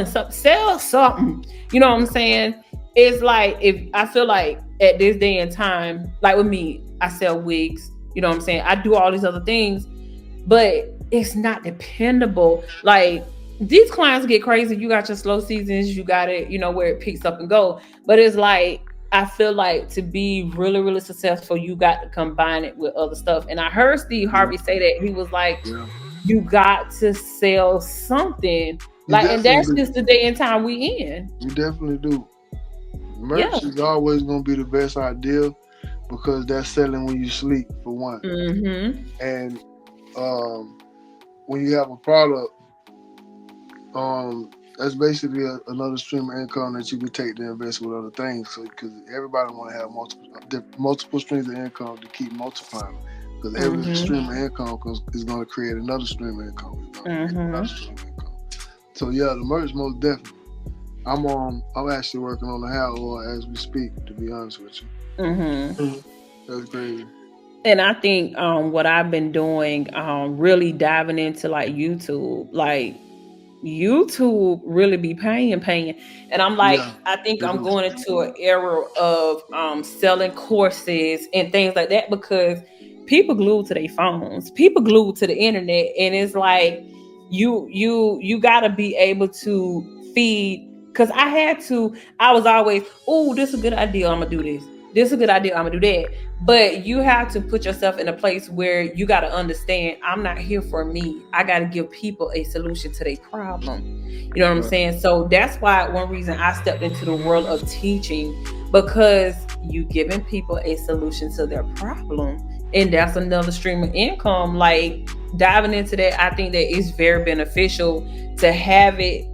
something, you know what I'm saying? It's like, if I feel like at this day and time, like with me, I sell wigs, you know what I'm saying, I do all these other things, but it's not dependable. Like, these clients get crazy. You got your slow seasons, you got it, where it peaks up and go. But it's like, I feel like to be really, really successful, you got to combine it with other stuff. And I heard Steve Harvey say that. He was like, you got to sell something. And that's just the day and time we in. You definitely do. Merch is always going to be the best idea, because that's selling when you sleep, for one. And when you have a product, that's basically another stream of income that you can take to invest with other things. So, because everybody want to have multiple streams of income to keep multiplying. Because every stream of income is going to create another stream of income. So yeah, the merch, most definitely. I'm actually working on the hair oil as we speak, to be honest with you. That's crazy. And I think what I've been doing, really diving into like YouTube, YouTube really be paying. And I'm like, I think I'm going into an era of selling courses and things like that, because people glued to their phones, people glued to the internet, and it's like you gotta be able to feed. Because I was always, oh, this is a good idea, I'm gonna do this. This is a good idea, I'm gonna do that. But you have to put yourself in a place where you got to understand, I'm not here for me. I got to give people a solution to their problem. You know what I'm saying? So that's why one reason I stepped into the world of teaching, because you giving people a solution to their problem. And that's another stream of income. Like, diving into that, I think that it's very beneficial to have it,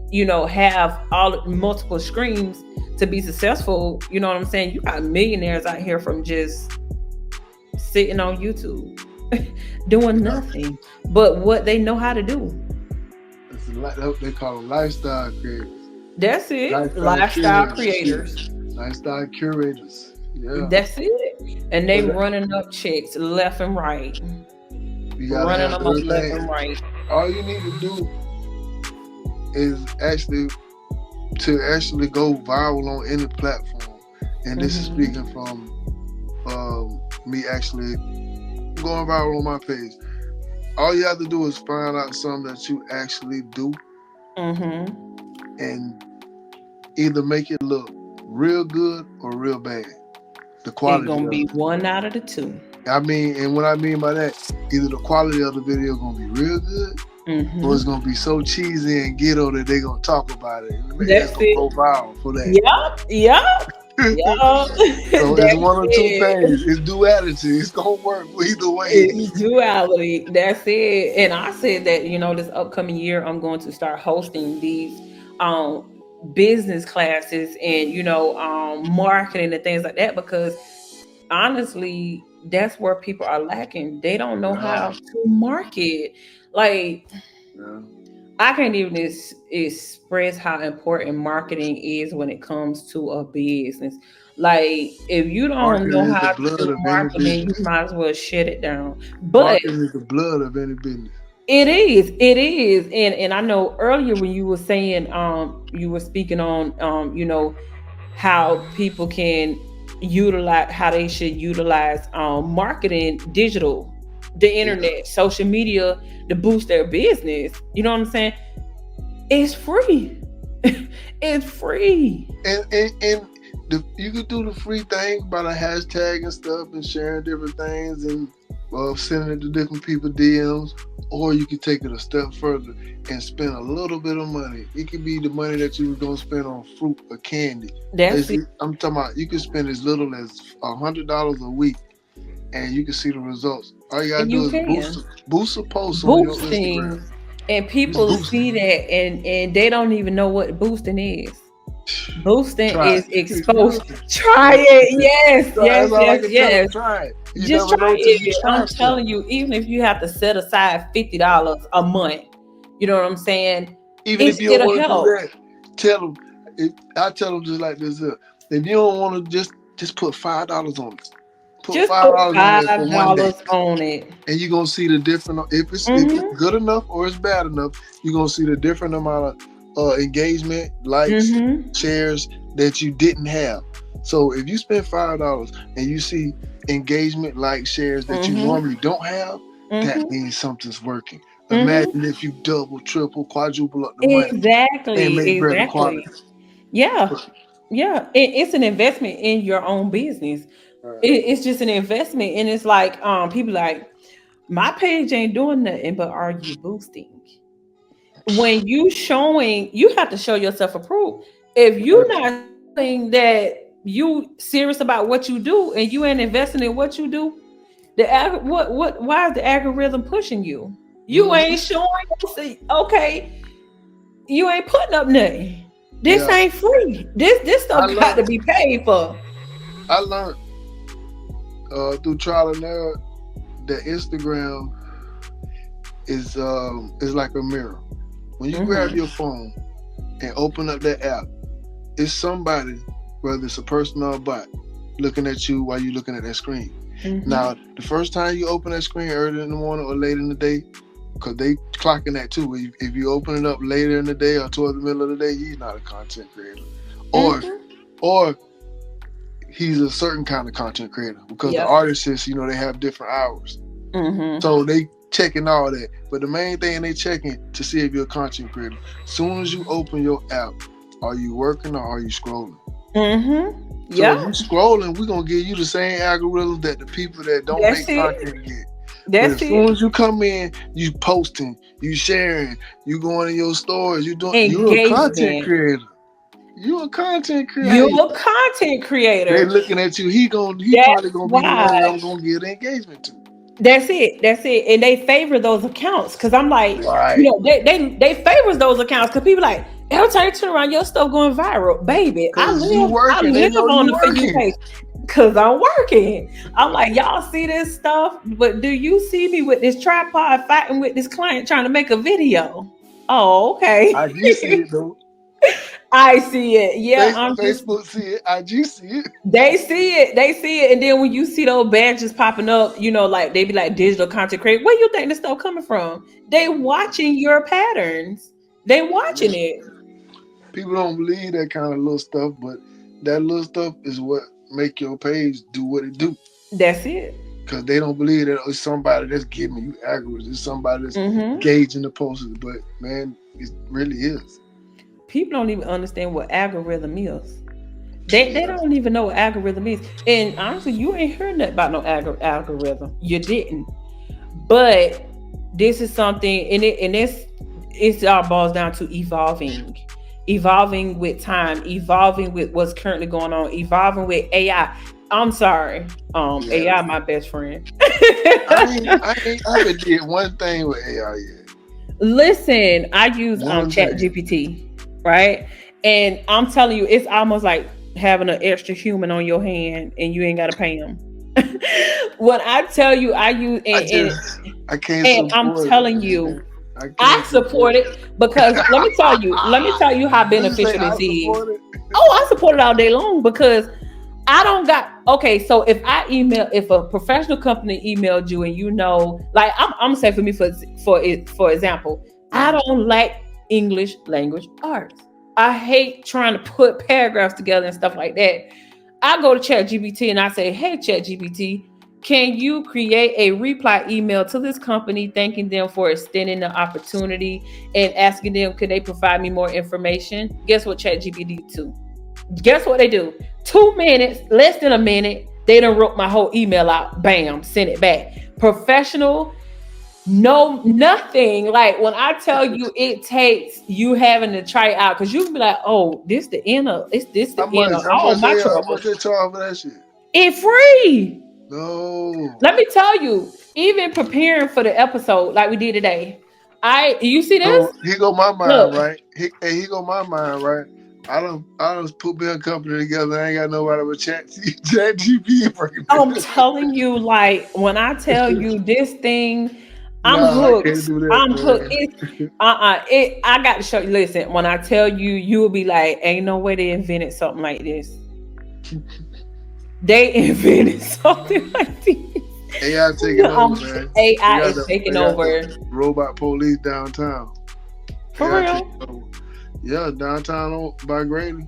have all multiple streams to be successful. You know what I'm saying? You got millionaires out here from just sitting on YouTube doing nothing but what they know how to do. They call them lifestyle creators. That's it. Lifestyle creators. Lifestyle curators. Yeah. That's it. And they running up checks left and right. Running them up left and right. All you need to do is actually go viral on any platform. And this is speaking from me actually going viral on my page. All you have to do is find out something that you actually do, and either make it look real good or real bad. the It's quality gonna of be it. one out of the two. I mean, and what I mean by that, either the quality of the video gonna be real good, or it's Mm-hmm. gonna be so cheesy and ghetto that they gonna talk about it, and it's That's gonna it. go viral for that. Yep. Yep. Yep. So it's That's one or two it. things. It's duality. It's gonna work either way. It's duality. That's it. And I said that, this upcoming year, I'm going to start hosting these um business classes and, marketing and things like that, because honestly, that's where people are lacking. They don't know how Yeah, to market. Like, yeah. I can't even express how important marketing is when it comes to a business. Like, if you don't Marketing know is the how to blood do of any marketing, you business. might as well shut it down. But Marketing is the blood of any business. it is, and I know earlier when you were saying, you were speaking on, how people can utilize, how they should utilize marketing, digital, the Yeah. internet, social media to boost their business. You know what I'm saying? It's free. It's free. And you could do the free thing by the hashtag and stuff and sharing different things and sending it to different people DMs, or you could take it a step further and spend a little bit of money. It could be the money that you were gonna spend on fruit or candy. That's it. I'm talking about you can spend as little as $100 a week, and you can see the results. All you gotta And do you is can boost a post on your Instagram. boosting, and Just people boost it. see that, and they don't even know what boosting is. Boosting Try is it. exposed. Try it. Yes, yes, That's all I yes, can tell them. yes. Try it. You Just never try know till you it. try I'm stuff. telling you, even if you have to set aside $50 a month, you know what I'm saying? Even if you don't It'll want to do help. that, tell them. I tell them just like this. If you don't want to just put $5 on it. Put Just five put dollars on there for five one day, dollars on it. and you're gonna see the different. If it's Mm-hmm. good enough or it's bad enough, you're gonna see the different amount of engagement, likes, Mm-hmm. shares that you didn't have. So if you spend $5 and you see engagement, likes, shares that you Mm-hmm. normally don't have, that Mm-hmm. means something's working. Mm-hmm. Imagine if you double, triple, quadruple up the money and Exactly. make better Exactly. quality. Yeah. Yeah. It's an investment in your own business. It's just an investment. And it's like, people like, my page ain't doing nothing, but are you boosting? When you showing, you have to show yourself approved. If you not showing that you serious about what you do and you ain't investing in what you do, what why is the algorithm pushing you? You Mhm. ain't showing. Okay, you ain't putting up nothing. This Yeah, ain't free. This I stuff got to learned. be paid for. I learned through trial and error that Instagram is like a mirror. When you grab Mm-hmm. your phone and open up that app, it's somebody, whether it's a person or a bot, looking at you while you're looking at that screen. Mm-hmm. Now, the first time you open that screen early in the morning or late in the day, because they clocking that too. If you open it up later in the day or towards the middle of the day, he's not a content creator, or Mm-hmm. or he's a certain kind of content creator because the Yep. artists, they have different hours. Mm-hmm. So they checking all that. But the main thing they checking to see if you're a content creator. Soon as you open your app, are you working or are you scrolling? Mm-hmm. So if you Yep. scrolling, we're gonna give you the same algorithm that the people that don't That's make it. content get. But That's as soon it. as you come in, you posting, you sharing, you going in your stores, you're a content Engagement. creator. You're a content You're creator. a content They creator. looking at you. He probably That's gonna be the why. one that I'm gonna give the engagement to. That's it. That's it. And they favor those accounts because I'm like, Right. they favors those accounts because people like every time you turn around, your stuff going viral, baby. I Cause you live, I working. They live know on you the For You working. page because I'm working. I'm like, y'all see this stuff, but do you see me with this tripod fighting with this client trying to make a video? Oh, okay. IG see it though. I see it. Yeah, I'm just Facebook see it. IG see it. They see it. They see it. And then when you see those badges popping up, like they be like digital content creator. Where you think this stuff coming from? They watching your patterns. They watching it. People don't believe that kind of little stuff, but that little stuff is what make your page do what it do. That's it. Cause they don't believe that it's somebody that's giving you algorithms. It's somebody that's Hmm. gauging the posters. But man, it really is. People don't even understand what algorithm is. They don't even know what algorithm is. And honestly, you ain't heard nothing about no algorithm. You didn't. But this is something, it's all boils down to evolving with time, evolving with what's currently going on, evolving with AI. I'm sorry, AI, my best friend. I haven't did one thing with AI yet. Listen, I use One Chat thing. GPT, right? And I'm telling you, it's almost like having an extra human on your hand, and you ain't got to pay them. When I tell you, I use I can't and I'm support telling it. you, I I can't support it because let me tell you how You say beneficial I this is. support it? Oh, I support it all day long because I don't got okay. So if a professional company emailed you and like I'm gonna say for me for example, I don't like English language arts. I hate trying to put paragraphs together and stuff like that. I go to ChatGPT and I say, "Hey, ChatGPT, can you create a reply email to this company thanking them for extending the opportunity and asking them could they provide me more information?" Guess what ChatGPT do? Guess what they do? 2 minutes, less than a minute, they done wrote my whole email out. Bam, send it back. Professional, no, nothing. Like when I tell you, it takes you having to try it out because you can be like, "Oh, this the end of this the How end much? of all my How troubles." much they charge for that shit? It's free. No. Let me tell you, even preparing for the episode like we did today, you see this? So he go my mind, Look, right? He go my mind, right? I don't put me a company together. I ain't got nobody with chat GP working. I'm telling you, like when I tell you this thing, I'm Nah, I can't hooked. do that, I'm hooked. man. It's it I got to show you. Listen, when I tell you, you will be like, ain't no way they invented something like this. They invented something like this. AI taking over, man. AI is taking over. The robot police downtown. For AI real? taking over. Yeah, downtown by Grady.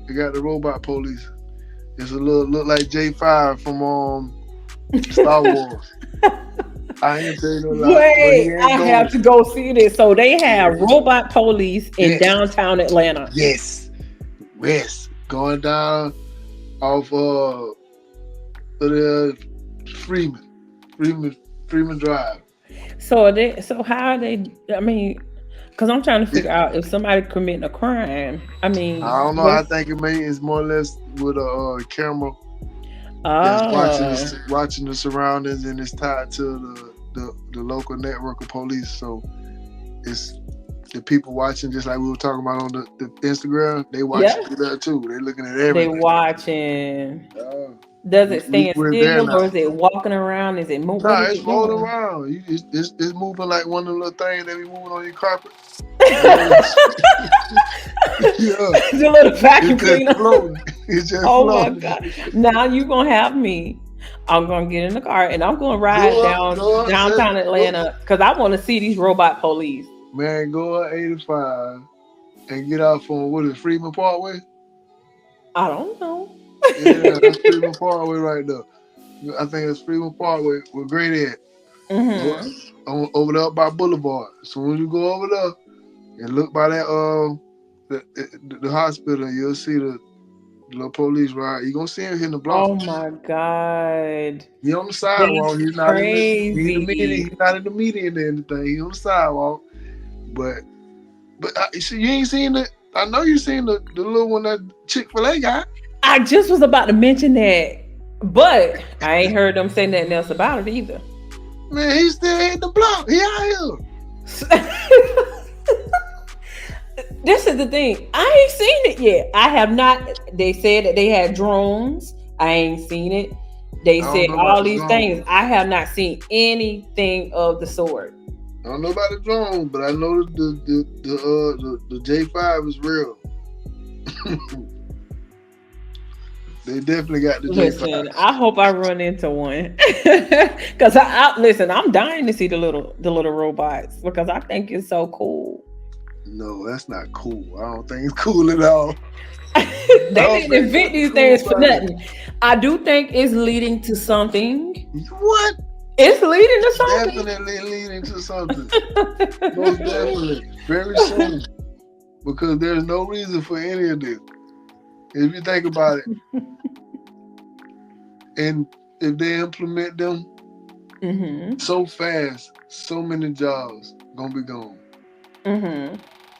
They got the robot police. It's a look like J5 from Star Wars. I ain't saying no lie, but he Wait, ain't I going. have to go see this. So they have robot police in downtown Atlanta. Yes. Going down off the Freeman Drive. So how are they? I mean, because I'm trying to figure out if somebody committing a crime. I mean, I don't know. I think it's more or less with a camera that's watching the surroundings, and it's tied to the local network of police. So it's the people watching, just like we were talking about on the Instagram. They watching that too. They looking at everything. They watching. Does it stand We're there still now. or is it walking around? Is it moving? Nah, it's rolling around. It's moving like one of the little things that be moving on your carpet. The little vacuum cleaner. It's just oh floating. my god! Now you gonna have me. I'm gonna get in the car and I'm gonna ride downtown Atlanta because I want to see these robot police. Man, go up 85 and get out from what is Freeman Parkway? I don't know. Yeah, that's Freeman Parkway right there. I think it's Freeman Parkway with Great Ed. Over there by Boulevard. As soon as you go over there and look by that the hospital, you'll see the little police ride. You're gonna see him hitting the block. Oh my god. He on the sidewalk. He's not crazy. He's not in the median or anything. He's on the sidewalk. But see, you ain't seen it. I know you seen the little one that Chick-fil-A got. I just was about to mention that, but I ain't heard them say nothing else about it either. Man, he's still hitting the block. He out here. This is the thing. I ain't seen it yet. I have not. They said that they had drones. I ain't seen it. They said all these things. I have not seen anything of the sort. I don't know about the drone, but I know the J5 is real. They definitely got the J5. Listen, I hope I run into one because listen. I'm dying to see the little robots because I think it's so cool. No, that's not cool. I don't think it's cool at all. They didn't invent these things for nothing. I do think it's leading to something. What? It's leading to something. Definitely leading to something. Most definitely. Very soon. Because there's no reason for any of this. If you think about it, and if they implement them so fast, so many jobs gonna be gone.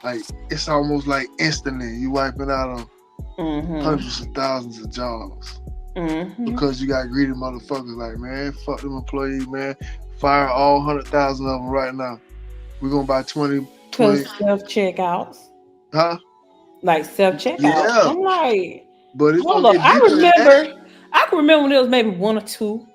Like it's almost like instantly you wiping out hundreds of thousands of jobs because you got greedy motherfuckers like, man, fuck them employees, man. Fire all 100,000 of them right now. We're gonna buy 20. Cause self-checkouts. Huh? Like self-checkout. Yeah. I'm like, But it's hold gonna up. get deeper than that. I can remember when there was maybe one or two.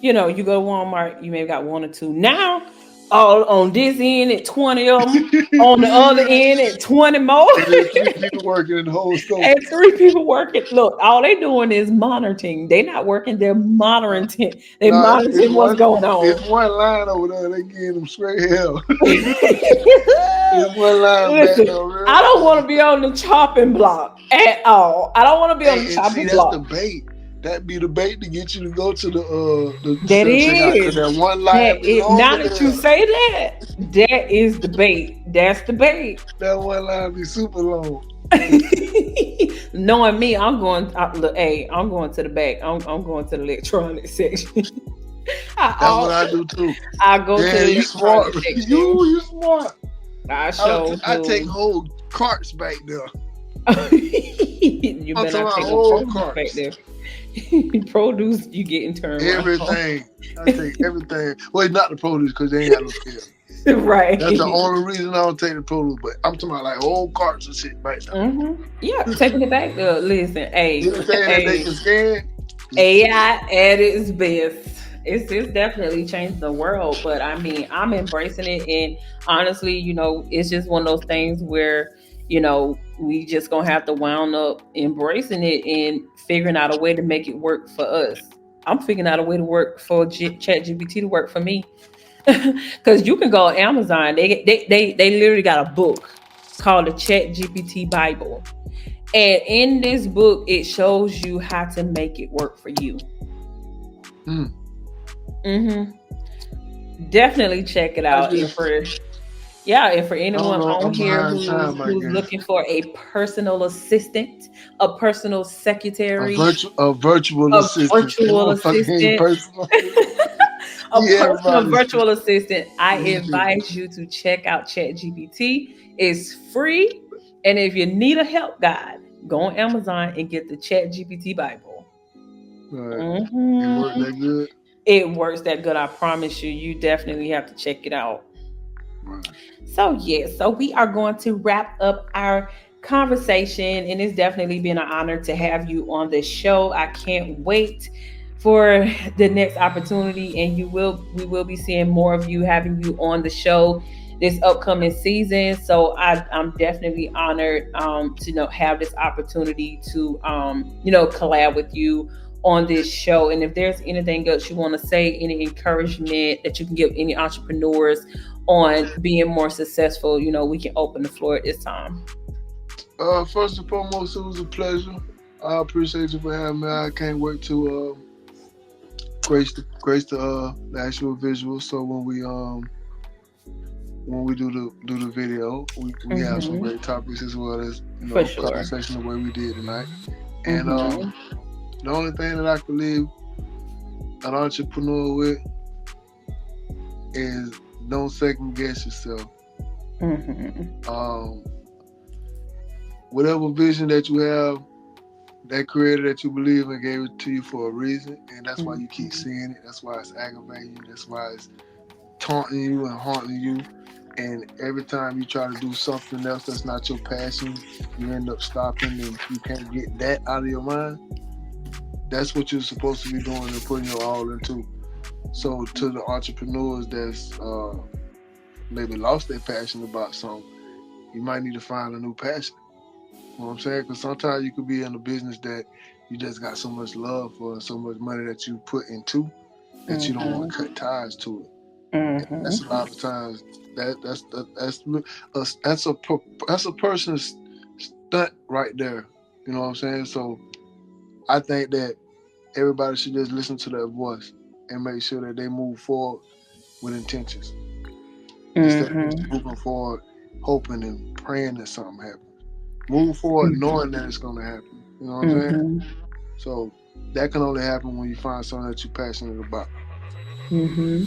You know, you go to Walmart, you maybe got one or two. Now, all on this end at 20 of them, on the other end at 20 more. And there's 3 people working in the whole store. And 3 people working. Look, all they doing is monitoring. They not working, they're monitoring. They monitoring what's going on. It's one line over there, they giving them straight hell. It's one line. Listen, I don't want to be on the chopping block at all. I don't want to be on the chopping block. That's the bait. That be the bait to get you to go to the that is that one line. Now that you say that is the bait. That's the bait. That one line be super long. Knowing me, I'm going. I'm going to the back. I'm going to the electronics section. That's what I do too. I go to the smart. Section. You smart. I take whole carts back there. You better not take whole carts back there. Produce, you get in turn. Everything. I take everything. Well, not the produce because they ain't got no scale. Right. That's the only reason I don't take the produce. But I'm talking about like whole carts and shit right now. Yeah, taking it back there. Listen, you know saying that they can scan? AI at its best. It's definitely changed the world, but I mean, I'm embracing it, and honestly, you know, it's just one of those things where, you know, we just gonna have to wound up embracing it and figuring out a way to make it work for us. I'm figuring out a way to work for ChatGPT to work for me, because you can go on Amazon. They literally got a book called the ChatGPT Bible, and in this book, it shows you how to make it work for you. Definitely check it out. And for anyone on here who's looking for a personal assistant, a personal secretary, a virtual assistant, virtual assistant, I advise you to check out ChatGPT. It's free, and if you need a help guide, go on Amazon and get the ChatGPT Bible. Right. It worked that good. It works that good. I promise you. You definitely have to check it out. Right. So we are going to wrap up our conversation, and it's definitely been an honor to have you on the show. I can't wait for the next opportunity, and we will be seeing more of you, having you on the show this upcoming season. So I'm definitely honored to have this opportunity to collab with you on this show. And if there's anything else you want to say, any encouragement that you can give any entrepreneurs on being more successful, we can open the floor at this time. First and foremost, it was a pleasure. I appreciate you for having me. I can't wait to grace the actual visual. So when we do the video, we have some great topics as well as conversation the way we did tonight. And the only thing that I can leave an entrepreneur with is don't second guess yourself. Whatever vision that you have, that creator that you believe in gave it to you for a reason, and that's why you keep seeing it. That's why it's aggravating you. That's why it's taunting you and haunting you. And every time you try to do something else that's not your passion, you end up stopping and you can't get that out of your mind. That's what you're supposed to be doing and putting your all into. So to the entrepreneurs that's maybe lost their passion about something, you might need to find a new passion. You know what I'm saying? Because sometimes you could be in a business that you just got so much love for and so much money that you put into that you don't want to cut ties to it. And that's a lot of times that's a person's stunt right there. You know what I'm saying? So I think that everybody should just listen to that voice and make sure that they move forward with intentions. Instead of just moving forward, hoping and praying that something happens. Move forward knowing that it's going to happen. You You know what I'm saying? Mm-hmm. So that can only happen when you find something that you're passionate about. Mm-hmm.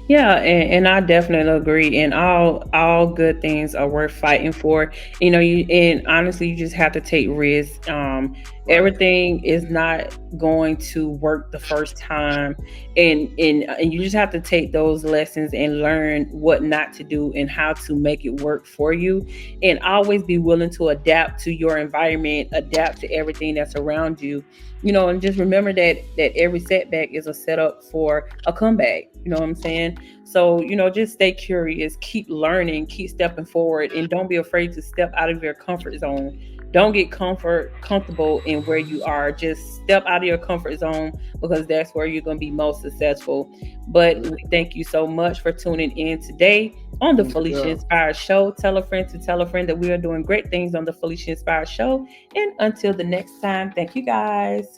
Yeah, and I definitely agree. And all good things are worth fighting for. You know, you and honestly, you just have to take risks. Right. Everything is not going to work the first time, and you just have to take those lessons and learn what not to do and how to make it work for you. And always be willing to adapt to your environment, adapt to everything that's around you. You know, and just remember that every setback is a setup for a comeback. You know what I'm saying? So, you know, just stay curious, keep learning, keep stepping forward, and don't be afraid to step out of your comfort zone. Don't get comfortable in where you are. Just step out of your comfort zone because that's where you're going to be most successful. But we thank you so much for tuning in today on the Felicia Yeah. Inspire Show. Tell a friend to tell a friend that we are doing great things on the Felicia Inspire Show. And until the next time, thank you guys.